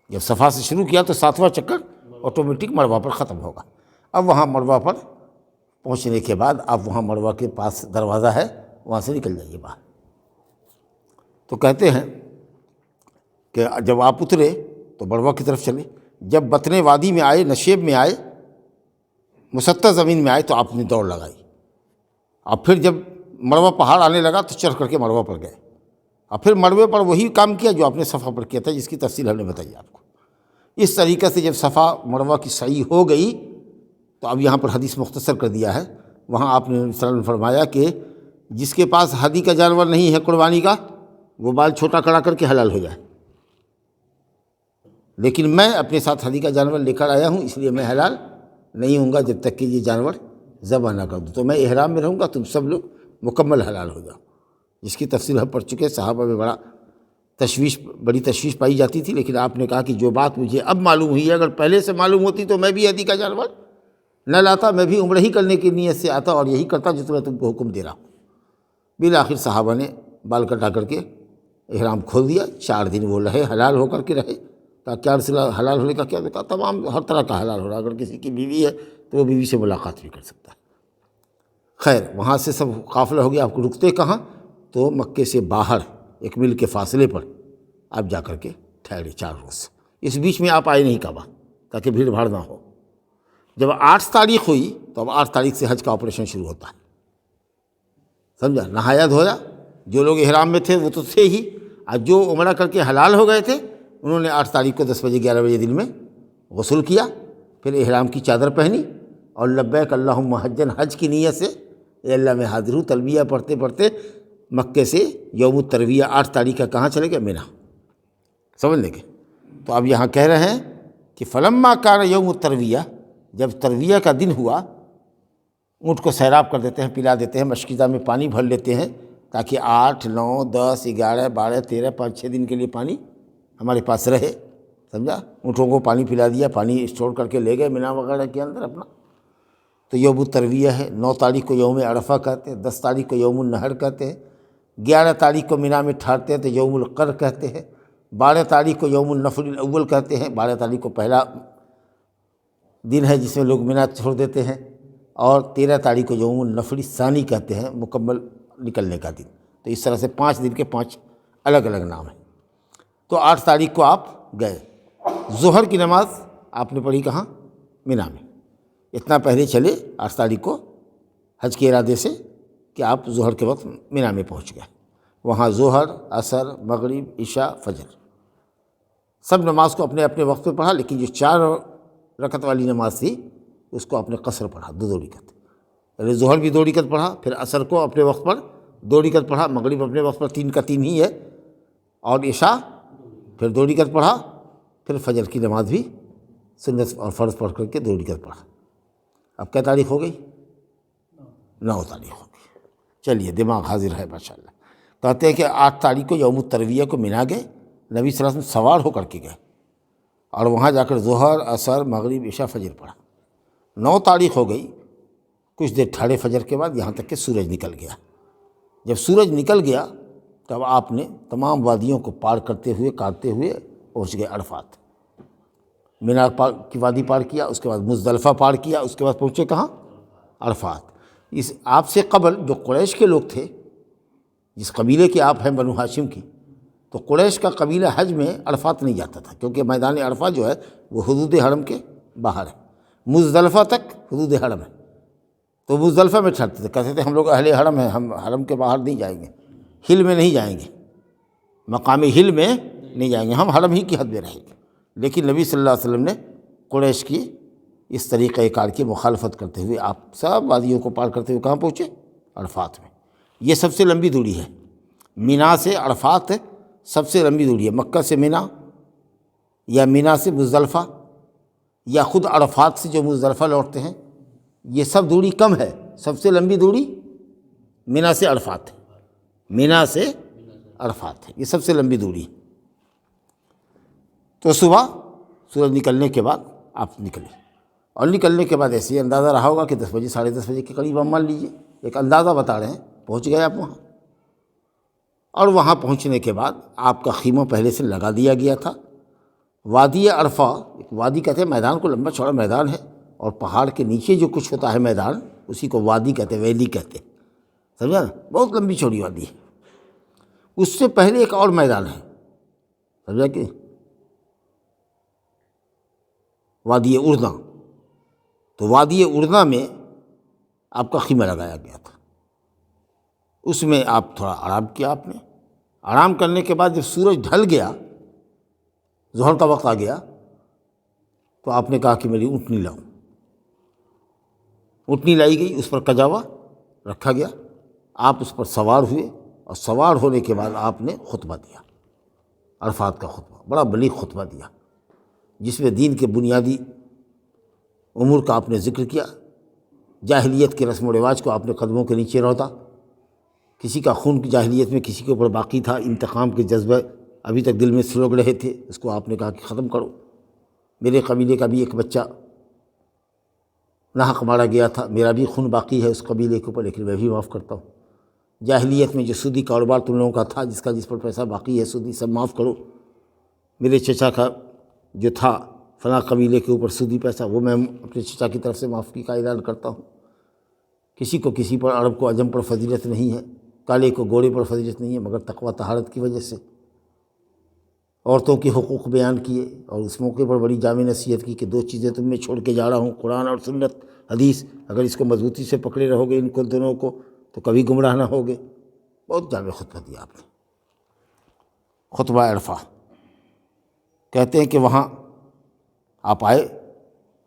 جب صفا سے شروع کیا تو 7واں چکر آٹومیٹک مڑوا پر ختم ہوگا۔ اب وہاں مڑوا پر پہنچنے کے بعد اب وہاں مڑوا کے پاس دروازہ ہے، وہاں سے نکل جائیے باہر۔ تو کہتے ہیں کہ جب آپ اترے تو مڑوا کی طرف چلے، جب بطن وادی میں آئے، نشیب میں آئے، مسطح زمین میں آئے تو آپ نے دوڑ لگائی، اور پھر جب مڑوا پہاڑ آنے لگا تو چڑھ کر کے مڑوا پر گئے، اور پھر مڑوے پر وہی کام کیا جو آپ نے صفا پر کیا تھا، جس کی تفصیل ہم نے بتائی آپ کو۔ اس طریقے سے جب صفا مڑوا کی سعی ہو گئی تو اب یہاں پر حدیث مختصر کر دیا ہے، وہاں آپ نے صلی اللہ علیہ وسلم نے فرمایا کہ جس کے پاس ہدی کا جانور نہیں ہے قربانی کا، وہ بال چھوٹا کرا کر کے حلال ہو جائے، لیکن میں اپنے ساتھ ہدی کا جانور لے کر آیا ہوں، اس لیے میں حلال نہیں ہوں گا جب تک کہ یہ جانور ذبح نہ کر دوں، تو میں احرام میں رہوں گا، تم سب لوگ مکمل حلال ہو جاؤ، جس کی تفصیل ہم پڑھ چکے ہیں۔ صحابہ میں بڑی تشویش پائی جاتی تھی، لیکن آپ نے کہا کہ جو بات مجھے اب معلوم ہوئی ہے، اگر پہلے سے معلوم ہوتی تو میں بھی ہدی کا جانور نہ لاتا، میں بھی عمرہ ہی کرنے کی نیت سے آتا اور یہی کرتا جو میں تم کو حکم دے رہا ہوں۔ بالآخر صحابہ نے بال کٹا کر کے احرام کھول دیا، 4 دن وہ رہے، حلال ہو کر کے رہے۔ کیا رسول حلال ہونے کا کیا کہا؟ تمام ہر طرح کا حلال ہو رہا، اگر کسی کی بیوی ہے تو وہ بیوی سے ملاقات بھی کر سکتا ہے۔ خیر، وہاں سے سب قافلہ ہو گیا، آپ کو رکتے کہاں؟ تو مکے سے باہر 1 میل کے فاصلے پر آپ جا کر کے ٹھہرے 4 روز، اس بیچ میں آپ آئے نہیں کعبہ، تاکہ بھیڑ بھاڑ نہ ہو۔ جب 8 تاریخ ہوئی تو اب 8 تاریخ سے حج کا آپریشن شروع ہوتا ہے، سمجھا؟ نہایا دھویا، جو لوگ احرام میں تھے وہ تو تھے ہی، اور جو عمرہ کر کے حلال ہو گئے تھے انہوں نے 8 تاریخ کو 10 بجے 11 بجے دن میں غسل کیا، پھر احرام کی چادر پہنی اور لبیک اللہم حجن، حج کی نیت سے اے اللہ میں حاضر ہوں تلبیہ پڑھتے پڑھتے مکے سے یوم الترویہ 8 تاریخ کا کہاں چلے گئے؟ مینا، سمجھ لیں گے؟ تو اب یہاں کہہ رہے ہیں کہ فلما کان یوم الترویہ، جب ترویہ کا دن ہوا، اونٹ کو سیراب کر دیتے ہیں، پلا دیتے ہیں، مشکیزہ میں پانی بھر لیتے ہیں تاکہ 8 9 10 11 12 13 5 6 دن کے لیے پانی ہمارے پاس رہے، سمجھا؟ اونٹوں کو پانی پلا دیا، پانی اسٹور کر کے لے گئے مینا وغیرہ کے اندر اپنا۔ تو یوم الترویہ ہے، 9 تاریخ کو یوم عرفہ کہتے ہیں، 10 تاریخ کو یوم النحر کہتے ہیں، 11 تاریخ کو مینا میں ٹھہرتے ہیں تو یوم القر کہتے ہیں، 12 تاریخ کو یوم النفر الاول کہتے ہیں، 12 تاریخ کو پہلا دن ہے جس میں لوگ مینا چھوڑ دیتے ہیں، اور 13 تاریخ کو یوم النفر الثانی کہتے ہیں، مکمل نکلنے کا دن۔ تو اس طرح سے 5 دن کے 5 الگ الگ نام ہیں۔ تو 8 تاریخ کو آپ گئے، ظہر کی نماز آپ نے پڑھی کہاں؟ مینا میں۔ اتنا پہلے چلے 8 تاریخ کو حج کے ارادے سے کہ آپ ظہر کے وقت مینا میں پہنچ گئے، وہاں ظہر، عصر، مغرب، عشاء، فجر سب نماز کو اپنے اپنے وقت پہ پڑھا، لیکن جو 4 رکعت والی نماز تھی اس کو آپ نے قصر پڑھا، 2 رکعت، یعنی ظہر بھی 2 رکعت پڑھا، پھر عصر کو اپنے وقت پر 2 رکعت پڑھا، مغرب اپنے وقت پر 3 کا 3 ہی ہے، اور عشاء پھر 2 رکعت پڑھا، پھر فجر کی نماز بھی سنت اور فرض پڑھ کر کے 2 رکعت پڑھا۔ اب کیا تاریخ ہو گئی؟ 9 تاریخ ہو گئی۔ چلیے، دماغ حاضر ہے ماشاءاللہ۔ کہتے ہیں کہ 8 تاریخ کو یوم الترویہ کو مینا گئے، نبی صلی اللہ علیہ وسلم سوار ہو کر کے گئے، اور وہاں جا کر ظہر، عصر، مغرب، عشاء، فجر پڑھا۔ 9 تاریخ ہو گئی، کچھ دیر ٹھہرے فجر کے بعد، یہاں تک کہ سورج نکل گیا۔ جب سورج نکل گیا تب آپ نے تمام وادیوں کو پار کرتے ہوئے کاٹتے ہوئے پہنچ گئے عرفات۔ مینا کی وادی پار کیا، اس کے بعد مزدلفہ پار کیا، اس کے بعد پہنچے کہاں؟ عرفات۔ اس آپ سے قبل جو قریش کے لوگ تھے، جس قبیلے کے آپ ہیں بنو ہاشم کی، تو قریش کا قبیلہ حج میں عرفات نہیں جاتا تھا، کیونکہ میدان عرفہ جو ہے وہ حدود حرم کے باہر ہے۔ مزدلفہ تک حدود حرم ہے، تو مزدلفہ میں ٹھہرتے تھے، کہتے تھے ہم لوگ اہل حرم ہیں، ہم حرم کے باہر نہیں جائیں گے، ہل میں نہیں جائیں گے، مقامی ہل میں نہیں جائیں گے، ہم حرم ہی کی حد میں رہیں گے۔ لیکن نبی صلی اللہ علیہ وسلم نے قریش کی اس طریقۂ کار کی مخالفت کرتے ہوئے آپ سب وادیوں کو پار کرتے ہوئے کہاں پہنچے؟ عرفات میں۔ یہ سب سے لمبی دوری ہے، مینا سے عرفات سب سے لمبی دوری ہے، مکہ سے مینا یا مینا سے مزدلفہ یا خود عرفات سے جو مزدلفہ لوٹتے ہیں، یہ سب دوری کم ہے، سب سے لمبی دوری مینا سے عرفات ہے، مینا سے عرفات ہے، یہ سب سے لمبی دوری ہے۔ تو صبح سورج نکلنے کے بعد آپ نکلے، اور نکلنے کے بعد ایسے ہی اندازہ رہا ہوگا کہ 10 بجے 10:30 بجے کے قریب آپ مان لیجیے، ایک اندازہ بتا رہے ہیں، پہنچ گئے آپ وہاں۔ اور وہاں پہنچنے کے بعد آپ کا خیمہ پہلے سے لگا دیا گیا تھا۔ وادی عرفہ، ایک وادی کہتے ہیں میدان کو، لمبا چوڑا میدان ہے، اور پہاڑ کے نیچے جو کچھ ہوتا ہے میدان، اسی کو وادی کہتے ہیں، ویلی کہتے ہیں، سمجھا نا؟ بہت لمبی چوڑی وادی ہے۔ اس سے پہلے ایک اور میدان ہے، سمجھا کہ وادی اردنا، تو وادی اردنا میں آپ کا خیمہ لگایا گیا تھا۔ اس میں آپ تھوڑا آرام کیا، آپ نے آرام کرنے کے بعد جب سورج ڈھل گیا، ظہر کا وقت آ گیا، تو آپ نے کہا کہ میری اونٹنی لاؤ۔ اونٹنی لائی گئی، اس پر کجاوا رکھا گیا، آپ اس پر سوار ہوئے، اور سوار ہونے کے بعد آپ نے خطبہ دیا، عرفات کا خطبہ، بڑا بلیغ خطبہ دیا، جس میں دین کے بنیادی امور کا آپ نے ذکر کیا، جاہلیت کے رسم و رواج کو آپ نے قدموں کے نیچے روتا، کسی کا خون کی جاہلیت میں کسی کے اوپر باقی تھا، انتقام کے جذبے ابھی تک دل میں سلوک رہے تھے، اس کو آپ نے کہا کہ ختم کرو۔ میرے قبیلے کا بھی ایک بچہ ناحق مارا گیا تھا، میرا بھی خون باقی ہے اس قبیلے کے اوپر، لیکن میں بھی معاف کرتا ہوں۔ جاہلیت میں جو سودی کاروبار تم لوگوں کا تھا، جس پر پیسہ باقی ہے سودی، سب معاف کرو۔ میرے چچا کا جو تھا فلاں قبیلے کے اوپر سودی پیسہ، وہ میں اپنے چچا کی طرف سے معافی کا اعلان کرتا ہوں۔ کسی کو کسی پر، عرب کو عجم پر فضیلت نہیں ہے، کالے کو گورے پر فضیلت نہیں ہے، مگر تقویٰ طہارت کی وجہ سے عورتوں کے حقوق بیان کیے، اور اس موقع پر بڑی جامع نصیحت کی کہ 2 چیزیں تم میں چھوڑ کے جا رہا ہوں، قرآن اور سنت حدیث، اگر اس کو مضبوطی سے پکڑے رہو گے ان کو دونوں کو، تو کبھی گمراہ نہ ہوگے۔ بہت جامع خطبہ دیا آپ نے، خطبہ عرفہ۔ کہتے ہیں کہ وہاں آپ آئے،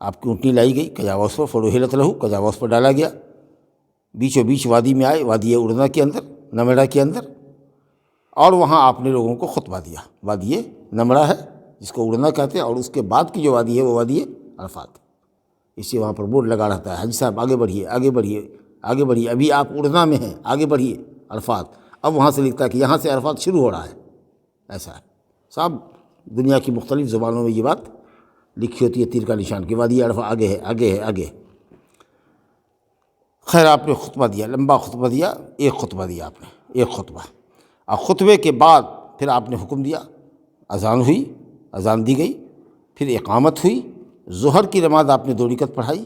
آپ کی اونٹنی لائی گئی، کجاوا اس پر، فروحلت لہو، کجاوا اس پر ڈالا گیا، بیچوں بیچ وادی میں آئے، وادی اردنا کے اندر، نمیرا کے اندر، اور وہاں آپ نے لوگوں کو خطبہ دیا۔ وادی نمرہ ہے جس کو اردنا کہتے ہیں، اور اس کے بعد کی جو وادی ہے وہ وادی عرفات ہے۔ اسی وہاں پر بورڈ لگا رہتا ہے، حاجی صاحب آگے بڑھیے، آگے بڑھیے، آگے بڑھیے، ابھی آپ اردنا میں ہیں، آگے بڑھیے عرفات۔ اب وہاں سے لکھتا ہے کہ یہاں سے عرفات شروع ہو رہا ہے، ایسا ہے۔ صاحب دنیا کی مختلف زبانوں میں یہ بات لکھی ہوتی ہے تیر کا نشان، کہ وادی عرفہ آگے ہے، آگے ہے، آگے ہے۔ خیر آپ نے خطبہ دیا، لمبا خطبہ دیا، ایک خطبہ دیا آپ نے، ایک خطبہ۔ اور خطبے کے بعد پھر آپ نے حکم دیا، اذان ہوئی، اذان دی گئی، پھر اقامت ہوئی، ظہر کی نماز آپ نے 2 رکعت پڑھائی،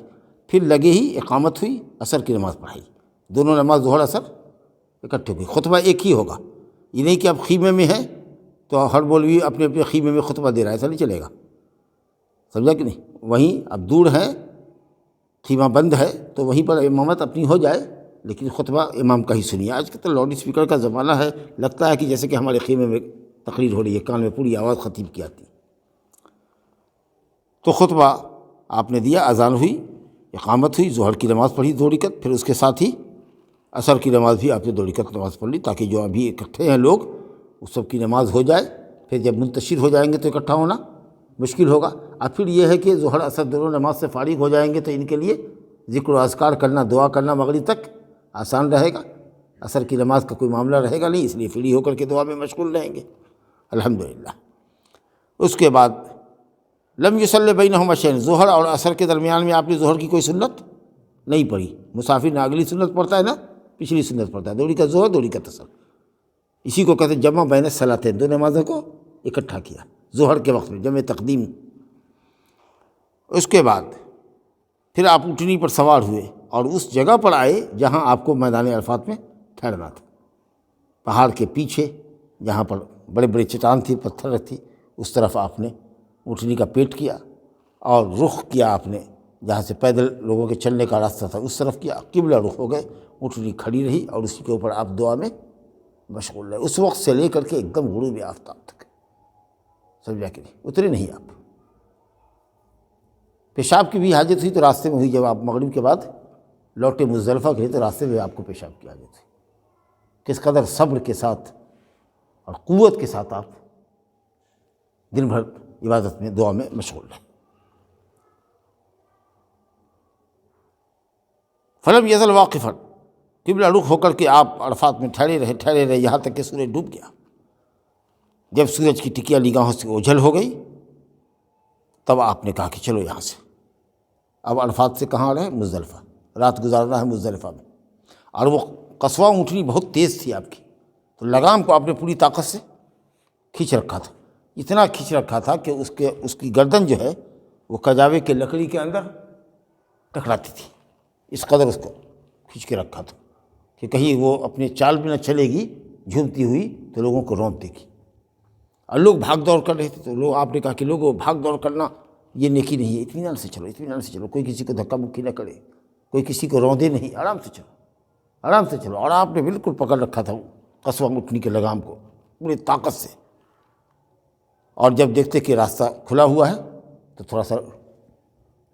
پھر لگے ہی اقامت ہوئی، عصر کی نماز پڑھائی، دونوں نماز ظہر عصر اکٹھے ہوئی۔ خطبہ ایک ہی ہوگا، یہ نہیں کہ اب خیمے میں ہے تو ہر مولوی اپنے اپنے خیمے میں خطبہ دے رہا ہے، ایسا نہیں چلے گا، سمجھا کہ نہیں؟ وہیں اب دور ہے، خیمہ بند ہے، تو وہیں پر امامت اپنی ہو جائے، لیکن خطبہ امام کا ہی سنیے۔ آج کل تو لاؤڈ اسپیکر کا زمانہ ہے، لگتا ہے کہ جیسے کہ ہمارے خیمے میں تقریر ہو رہی ہے، کان میں پوری آواز خطیب کی آتی ہے۔ تو خطبہ آپ نے دیا، اذان ہوئی، اقامت ہوئی، ظہر کی نماز پڑھی 2 رکعت، پھر اس کے ساتھ ہی عصر کی نماز بھی آپ نے 2 رکعت نماز پڑھ لی، تاکہ جو ابھی اکٹھے ہیں لوگ اس سب کی نماز ہو جائے۔ پھر جب منتشر ہو جائیں گے تو اکٹھا ہونا مشکل ہوگا۔ اب پھر یہ ہے کہ ظہر عصر دونوں نماز سے فارغ ہو جائیں گے تو ان کے لیے ذکر و اذکار کرنا، دعا کرنا مغرب تک آسان رہے گا، عصر کی نماز کا کوئی معاملہ رہے گا نہیں، اس لیے فری ہو کر کے دعا میں مشغول رہیں گے الحمدللہ۔ اس کے بعد لم یصلی بینہما شیء، ظہر اور عصر کے درمیان میں آپ نے ظہر کی کوئی سنت نہیں پڑھی۔ مسافر نہ اگلی سنت پڑھتا ہے نہ پچھلی سنت پڑھتا ہے، 2 رکعت ظہر 2 رکعت عصر، اسی کو کہتے ہیں جمع بین الصلاتین، 2 نمازوں کو اکٹھا کیا ظہر کے وقت میں، جمع تقدیم۔ اس کے بعد پھر آپ اونٹنی پر سوار ہوئے اور اس جگہ پر آئے جہاں آپ کو میدان عرفات میں ٹھہرنا تھا، پہاڑ کے پیچھے جہاں پر بڑے بڑے چٹان تھی، پتھر تھی، اس طرف آپ نے اونٹنی کا پیٹ کیا اور رخ کیا آپ نے جہاں سے پیدل لوگوں کے چلنے کا راستہ تھا اس طرف کیا، قبلہ رخ ہو گئے، اونٹنی کھڑی رہی اور اسی کے اوپر آپ دعا میں مشغول رہے، اس وقت سے لے کر کے ایک دم غروب آفتاب تک، سمجھا کہ نہیں، اترے نہیں آپ۔ پیشاب کی بھی حاجت ہوئی تو راستے میں ہوئی، جب آپ مغرب کے بعد لوٹے مزدلفہ کے لیے تو راستے میں آپ کو پیشاب کی حاجت ہوئی۔ کس قدر صبر کے ساتھ اور قوت کے ساتھ آپ دن بھر عبادت میں دعا میں مشغول رہے۔ فلم یزل واقفا، قبلہ رخ ہو کر کے آپ عرفات میں ٹھہرے رہے یہاں تک کہ سورج ڈوب گیا۔ جب سورج کی ٹکیا نگاہوں سے اوجھل ہو گئی تب آپ نے کہا کہ چلو یہاں سے اب عرفات سے کہاں رہے؟ مزدلفہ، رات گزارنا ہے مزدلفہ میں۔ اور وہ قصواں اونٹنی بہت تیز تھی آپ کی، تو لگام کو آپ نے پوری طاقت سے کھینچ رکھا تھا، اتنا کھینچ رکھا تھا کہ اس کی گردن جو ہے وہ کجاوے کے لکڑی کے اندر ٹکراتی تھی، اس قدر اس کو کھینچ کے رکھا تھا کہ کہیں وہ اپنے چال میں نہ چلے گی جھومتی ہوئی تو لوگوں کو رونت دے گی۔ اور لوگ بھاگ دوڑ کر رہے تھے، تو لوگ آپ نے کہا کہ لوگوں بھاگ دوڑ کرنا یہ نیکی نہیں ہے، اطمینان سے چلو، اطمینان سے چلو، کوئی کسی کو دھکا مکی نہ کرے، کوئی کسی کو روندے نہیں، آرام سے چلو، آرام سے چلو۔ اور آپ نے بالکل پکڑ رکھا تھا قصواں اونٹنی کے لگام کو پوری طاقت سے، اور جب دیکھتے کہ راستہ کھلا ہوا ہے تو تھوڑا سا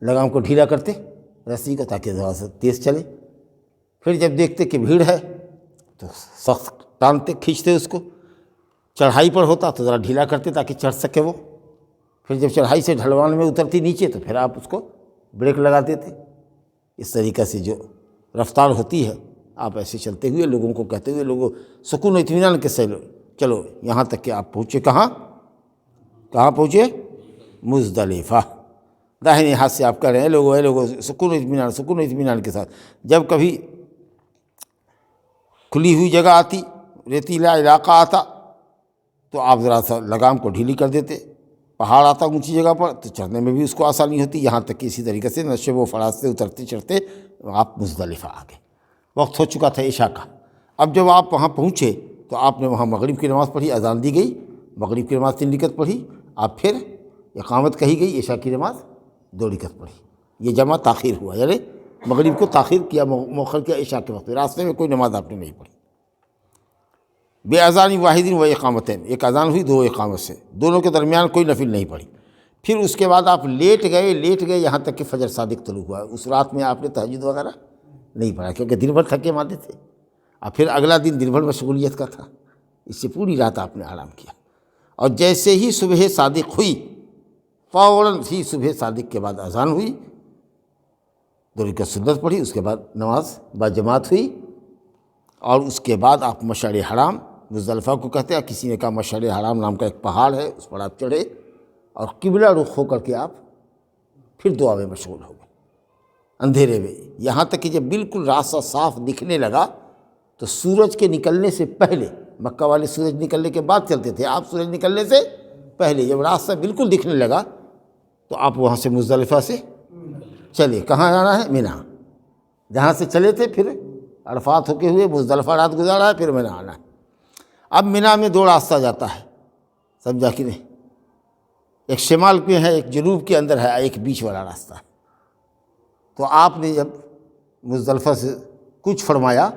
لگام کو ڈھیلا کرتے رسی کو تاکہ تھوڑا سا تیز چلے، پھر جب دیکھتے کہ بھیڑ ہے تو سخت ٹانتے کھینچتے، اس کو چڑھائی پر ہوتا تو ذرا ڈھیلا کرتے تاکہ چڑھ سکے وہ، پھر جب چڑھائی سے ڈھلوان میں اترتی نیچے تو پھر آپ اس کو بریک لگا دیتے۔ اس طریقے سے جو رفتار ہوتی ہے آپ ایسے چلتے ہوئے لوگوں کو کہتے ہوئے لوگوں سکون و اطمینان کے سے چلو یہاں تک کہ آپ پہنچے، کہاں پہنچے؟ مزدلفہ۔ داہنے ہاتھ سے آپ کہہ رہے ہیں لوگوں سکون و اطمینان کے ساتھ۔ جب کبھی کھلی ہوئی جگہ آتی، ریتیلا علاقہ آتا تو آپ ذرا سا لگام کو ڈھیلی کر دیتے، پہاڑ آتا اونچی جگہ پر تو چڑھنے میں بھی اس کو آسانی ہوتی، یہاں تک کہ اسی طریقے سے نشیب و فراز سے اترتے چڑھتے آپ مزدلفہ آ گئے۔ وقت ہو چکا تھا عشاء کا۔ اب جب آپ وہاں پہنچے تو آپ نے وہاں مغرب کی نماز پڑھی، اذان دی گئی، مغرب کی نماز 3 رکعت پڑھی، آپ پھر اقامت کہی گئی، عشاء کی نماز 2 رکعت پڑھی۔ یہ جمع تاخیر ہوا، یعنی مغرب کو تاخیر کیا، مؤخر کیا عشاء کے وقت، راستے میں کوئی نماز آپ نے نہیں پڑھی۔ بے اذان واحد و اقامتین، ایک اذان ہوئی 2 اقامت سے، دونوں کے درمیان کوئی نفل نہیں پڑھی۔ پھر اس کے بعد آپ لیٹ گئے یہاں تک کہ فجر صادق طلوع ہوا۔ اس رات میں آپ نے تہجد وغیرہ نہیں پڑھا کیونکہ دن بھر تھکے ماندے تھے، اور پھر اگلا دن بھر مشغولیت کا تھا، اس سے پوری رات آپ نے آرام کیا۔ اور جیسے ہی صبح صادق ہوئی فوراً ہی صبح صادق کے بعد اذان ہوئی، 2 رکعت سنت پڑھی، اس کے بعد نماز باجماعت ہوئی، اور اس کے بعد آپ مشعر حرام مزدلفہ کو کہتے ہیں، کسی نے کہا مشعر حرام نام کا ایک پہاڑ ہے اس پر آپ چڑھے اور قبلہ رخ ہو کر کے آپ پھر دعا میں مشغول ہو گئے اندھیرے میں، یہاں تک کہ جب بالکل راستہ صاف دکھنے لگا تو سورج کے نکلنے سے پہلے، مکہ والے سورج نکلنے کے بعد چلتے تھے، آپ سورج نکلنے سے پہلے جب راستہ بالکل دکھنے لگا تو آپ وہاں سے مزدلفہ سے چلے، کہاں جانا ہے؟ منی، جہاں سے چلے تھے پھر عرفات ہو کے ہوئے مزدلفہ رات گزارا ہے، پھر منی آنا ہے۔ اب منی میں 2 راستہ جاتا ہے، سمجھا کہ نہیں؟ ایک شمال میں ہے، ایک جنوب کے اندر ہے، ایک بیچ والا راستہ ہے۔ تو آپ نے جب مزدلفہ سے کچھ فرمایا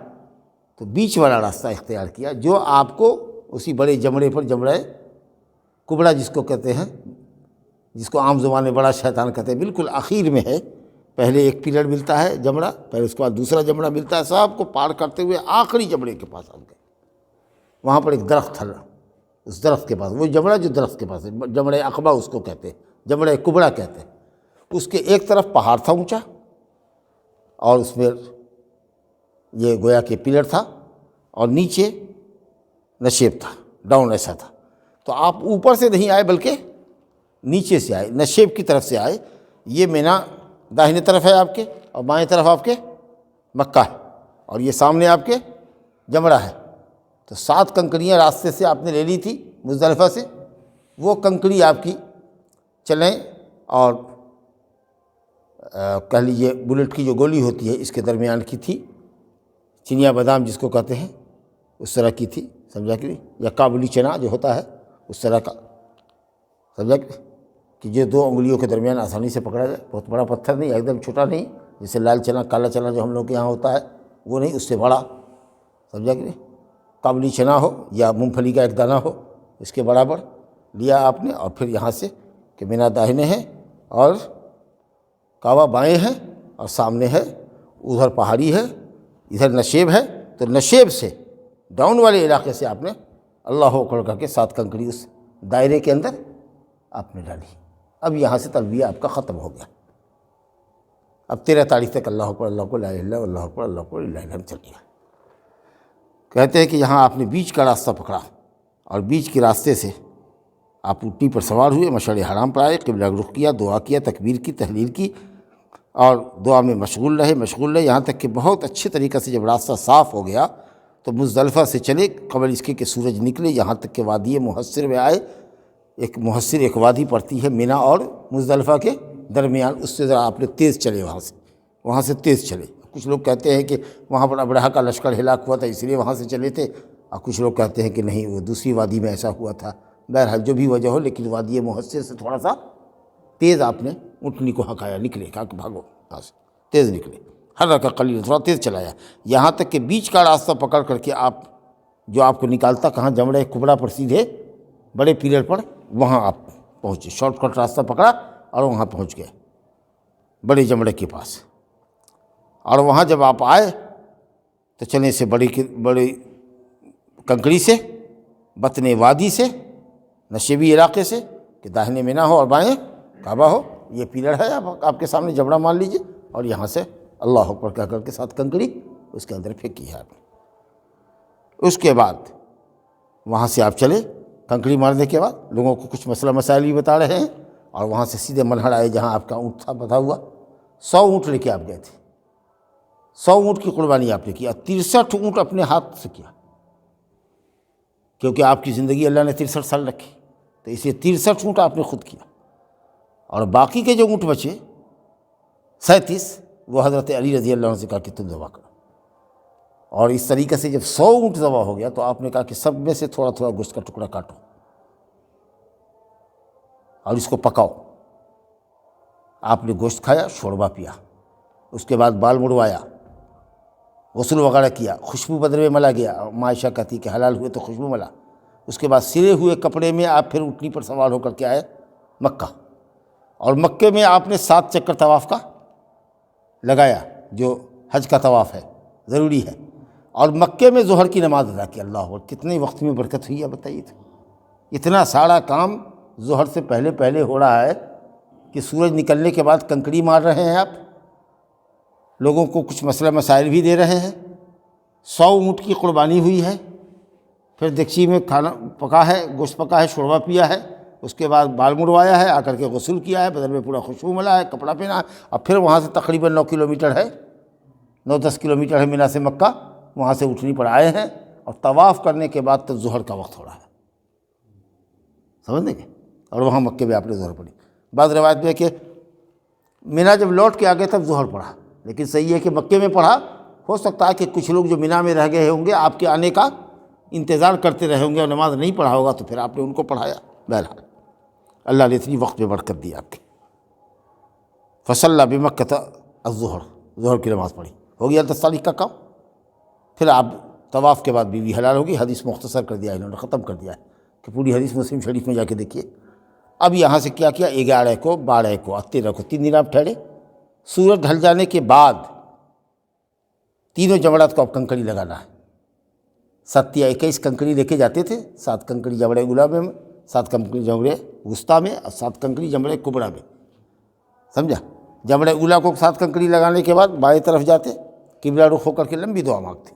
تو بیچ والا راستہ اختیار کیا، جو آپ کو اسی بڑے جمرے پر، جمرہ کبریٰ جس کو کہتے ہیں، جس کو عام زبان میں بڑا شیطان کہتے ہیں، بالکل آخر میں ہے۔ پہلے ایک پیلر ملتا ہے جمرہ، پھر اس کے بعد دوسرا جمرہ ملتا ہے، سب کو پار کرتے ہوئے آخری جمرے کے پاس آ گئے۔ وہاں پر ایک درخت تھا، اس درخت کے پاس، وہ جمرہ جو درخت کے پاس ہے، جمرہ عقبہ اس کو کہتے ہیں، جمرہ کبریٰ کہتے ہیں۔ اس کے ایک طرف پہاڑ تھا اونچا، اور اس میں یہ گویا کہ پلر تھا، اور نیچے نشیب تھا، ڈاؤن ایسا تھا۔ تو آپ اوپر سے نہیں آئے بلکہ نیچے سے آئے، نشیب کی طرف سے آئے۔ یہ منی داہنے طرف ہے آپ کے، اور بائیں طرف آپ کے مکہ ہے، اور یہ سامنے آپ کے جمرہ ہے۔ تو 7 کنکریاں راستے سے آپ نے لے لی تھی مزدلفہ سے، وہ کنکری آپ کی چلیں، اور کہہ لیجیے بلٹ کی جو گولی ہوتی ہے اس کے درمیان کی تھی، چنیا بادام جس کو کہتے ہیں اس طرح کی تھی، سمجھا کہ یا کابلی چنا جو ہوتا ہے اس طرح کا، سمجھا کہ جو دو انگلیوں کے درمیان آسانی سے پکڑا جائے، بہت بڑا پتھر نہیں، ایک دم چھوٹا نہیں، جیسے لال چنا کالا چنا جو ہم لوگ کے یہاں ہوتا ہے وہ نہیں، اس سے بڑا، سمجھا کہ نہیں، کابلی چنا ہو یا مونگ پھلی کا ایک دانہ ہو اس کے برابر لیا آپ نے، اور پھر یہاں سے کہ مینا داہنے ہے اور کعبہ بائیں ہے اور سامنے ہے، ادھر پہاڑی ہے، ادھر نشیب ہے، تو نشیب سے ڈاؤن والے علاقے سے آپ نے اللہ اکبر کر کے 7 کنکری اس دائرے کے اندر آپ نے ڈالی۔ اب یہاں سے تلبیہ آپ کا ختم ہو گیا، اب 13 تاریخ تک اللہ اکبر اللہ اکبر لا الہ الا اللہ اللہ اکبر اللہ اکبر لا الہ الا اللہ چل گیا۔ کہتے ہیں کہ یہاں آپ نے بیچ کا راستہ پکڑا اور بیچ کے راستے سے آپ اونٹنی پر سوار ہوئے، مشعر حرام پر آئے، قبلہ رخ کیا، دعا کیا، تکبیر کی، تحلیل کی اور دعا میں مشغول رہے، یہاں تک کہ بہت اچھے طریقے سے جب راستہ صاف ہو گیا تو مزدلفہ سے چلے قبل اس کے کہ سورج نکلے، یہاں تک کہ وادی محصر میں آئے۔ ایک وادی پڑتی ہے مینا اور مزدلفہ کے درمیان، اس سے ذرا آپ نے تیز چلے، وہاں سے تیز چلے۔ کچھ لوگ کہتے ہیں کہ وہاں پر ابرہہ کا لشکر ہلاک ہوا تھا اس لیے وہاں سے چلے تھے، اور کچھ لوگ کہتے ہیں کہ نہیں وہ دوسری وادی میں ایسا ہوا تھا۔ بہرحال جو بھی وجہ ہو، لیکن وادی محصر سے تھوڑا سا تیز آپ نے اونٹنی کو ہکایا، نکلے، کہا کہ بھاگو، وہاں سے تیز نکلے، حرکہ قلیل، تھوڑا تیز چلایا، یہاں تک کہ بیچ کا راستہ پکڑ کر کے آپ کو نکالتا کہاں، جمرہ کبریٰ پر سیدھے بڑے پیلر پر، وہاں آپ پہنچے، شارٹ کٹ راستہ پکڑا اور وہاں پہنچ گئے بڑے جمرے کے پاس۔ اور وہاں جب آپ آئے تو چلے سے بڑی کنکری سے، بطن وادی سے، نشیبی علاقے سے، کہ داہنے مینا ہو اور بائیں کعبہ ہو، یہ پیلر ہے آپ کے سامنے، جبڑا مان لیجئے، اور یہاں سے اللہ اکبر کہہ کر کے 7 کنکری اس کے اندر پھینکی ہے آپ نے۔ اس کے بعد وہاں سے آپ چلے، کنکری مارنے کے بعد لوگوں کو کچھ مسئلہ مسائل بھی بتا رہے ہیں، اور وہاں سے سیدھے ملہڑ آئے جہاں آپ کا اونٹ تھا بندھا ہوا، 100 اونٹ لے کے آپ گئے تھے، 100 اونٹ کی قربانی آپ نے کی، اور 63 اونٹ اپنے ہاتھ سے کیا، کیونکہ آپ کی زندگی اللہ نے 63 سال رکھی، تو اسے 63 اونٹ آپ نے خود کیا، اور باقی کے جو اونٹ بچے 37 وہ حضرت علی رضی اللہ عنہ سے کہا کہ تم ذبح کرو۔ اور اس طریقے سے جب 100 اونٹ ذبح ہو گیا تو آپ نے کہا کہ سب میں سے تھوڑا تھوڑا گوشت کا ٹکڑا کاٹو اور اس کو پکاؤ۔ آپ نے گوشت کھایا، شوربہ پیا، اس کے بعد بال مڑوایا، غسل وغیرہ کیا، خوشبو بدن میں ملا گیا، عائشہ کہتی کہ حلال ہوئے تو خوشبو ملا۔ اس کے بعد سلے ہوئے کپڑے میں آپ پھر اونٹنی پر سوار ہو کر کے آئے مکہ، اور مکے میں آپ نے 7 چکر طواف کا لگایا جو حج کا طواف ہے، ضروری ہے، اور مکے میں ظہر کی نماز ادا کی۔ اللہ اکبر، کتنے وقت میں برکت ہوئی ہے بتائیے تو، اتنا سارا کام ظہر سے پہلے ہو رہا ہے کہ سورج نکلنے کے بعد کنکری مار رہے ہیں آپ، لوگوں کو کچھ مسئلہ مسائل بھی دے رہے ہیں، 100 اونٹ کی قربانی ہوئی ہے، پھر دیگچی میں کھانا پکا ہے، گوشت پکا ہے، شوربہ پیا ہے، اس کے بعد بال مڑوایا ہے، آ کر کے غسل کیا ہے، بدن میں پورا خوشبو ملا ہے، کپڑا پہنا ہے، اور پھر وہاں سے تقریباً 9 کلومیٹر ہے، 9-10 کلومیٹر ہے مینا سے مکہ، وہاں سے اونٹنی پر آئے ہیں، اور طواف کرنے کے بعد تو ظہر کا وقت ہو رہا ہے، سمجھ گے، اور وہاں مکے میں آپ نے ظہر پڑھی۔ بعض روایت میں ہے کہ مینا جب لوٹ کے آ گئے تب ظہر پڑھا، لیکن صحیح ہے کہ مکے میں پڑھا، ہو سکتا ہے کہ کچھ لوگ جو مینا میں رہ گئے ہوں گے آپ کے آنے کا انتظار کرتے رہے ہوں گے اور نماز نہیں پڑھا ہوگا، تو پھر آپ نے ان کو پڑھایا۔ بہرحال اللہ نے اتنی وقت میں برکت دی آپ کی۔ فصلی بمکۃ الظہر، ظہر کی نماز پڑھی، ہو گیا 10 تاریخ کا کام۔ پھر آپ طواف کے بعد بیوی حلال ہوگی، حدیث مختصر کر دیا انہوں نے، ختم کر دیا ہے کہ پوری حدیث مسلم شریف میں جا کے دیکھیے۔ اب یہاں سے کیا کیا، 11 کو، 12 کو اور 13 کو، 3 دن آپ ٹھہرے۔ سورج ڈھل جانے کے بعد تینوں جمرات کو اب کنکری لگانا ہے۔ 7 یا 21 کنکری لے کے جاتے تھے، 7 کنکری جمرہ اولیٰ میں، 7 کنکری جمرہ وسطیٰ میں، اور 7 کنکری جمرہ کبریٰ میں، سمجھا۔ جمرہ اولیٰ کو 7 کنکری لگانے کے بعد بائیں طرف جاتے، قبلہ رخ ہو کر کے لمبی دعا مانگتے،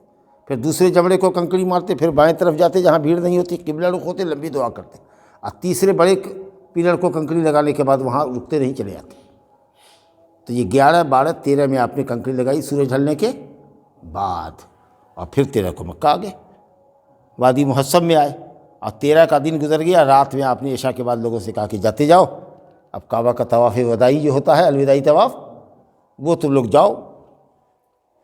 پھر دوسرے جمرے کو کنکری مارتے، پھر بائیں طرف جاتے جہاں بھیڑ نہیں ہوتی، قبلہ رخ ہوتے، لمبی دعا کرتے، اور تیسرے بڑے پیلر کو کنکری لگانے کے بعد وہاں رکتے نہیں، چلے جاتے۔ تو یہ 11، 12، 13 میں آپ نے کنکری لگائی سورج ڈھلنے کے بعد، اور پھر 13 کو مکہ آ گئے، وادی محصب میں آئے، اور 13 کا دن گزر گیا۔ رات میں آپ نے عشاء کے بعد لوگوں سے کہا کہ جاتے جاؤ، اب کعبہ کا طواف وداعی جو ہوتا ہے، الوداعی طواف، وہ تم لوگ جاؤ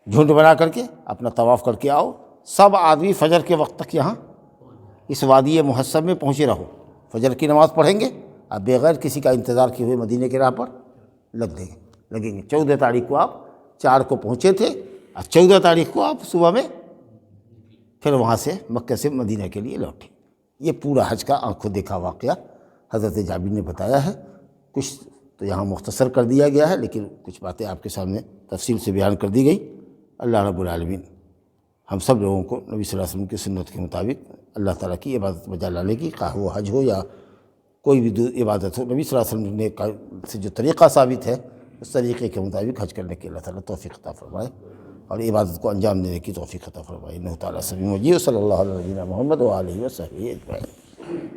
جھنڈ بنا کر کے اپنا طواف کر کے آؤ۔ سب آدمی فجر کے وقت تک یہاں اس وادی محصب میں پہنچے رہو، فجر کی نماز پڑھیں گے، آپ بغیر کسی کا انتظار کیے ہوئے مدینے کی راہ پر لگیں گے 14 تاریخ کو آپ 4 کو پہنچے تھے اور 14 تاریخ کو آپ صبح میں پھر وہاں سے مکہ سے مدینہ کے لیے لوٹے۔ یہ پورا حج کا آنکھوں دیکھا واقعہ حضرت جابر نے بتایا ہے۔ کچھ تو یہاں مختصر کر دیا گیا ہے، لیکن کچھ باتیں آپ کے سامنے تفصیل سے بیان کر دی گئی۔ اللہ رب العالمین ہم سب لوگوں کو نبی صلی اللہ علیہ وسلم کی سنت کے مطابق اللہ تعالیٰ کی عبادت بجا لانے کی، خواہ وہ حج ہو یا کوئی بھی عبادت ہو، نبی صلی اللہ علیہ وسلم نے سے جو طریقہ ثابت ہے اس طریقے کے مطابق حج کرنے کی اللہ تعالیٰ توفیق عطا فرمائے اور عبادت کو انجام دینے کی توفیق عطا فرمائے۔ انہ تعالیٰ سمیع مجیب۔ صلی اللہ علیہ وسلم محمد و آلہ و صحبہ اجمعین۔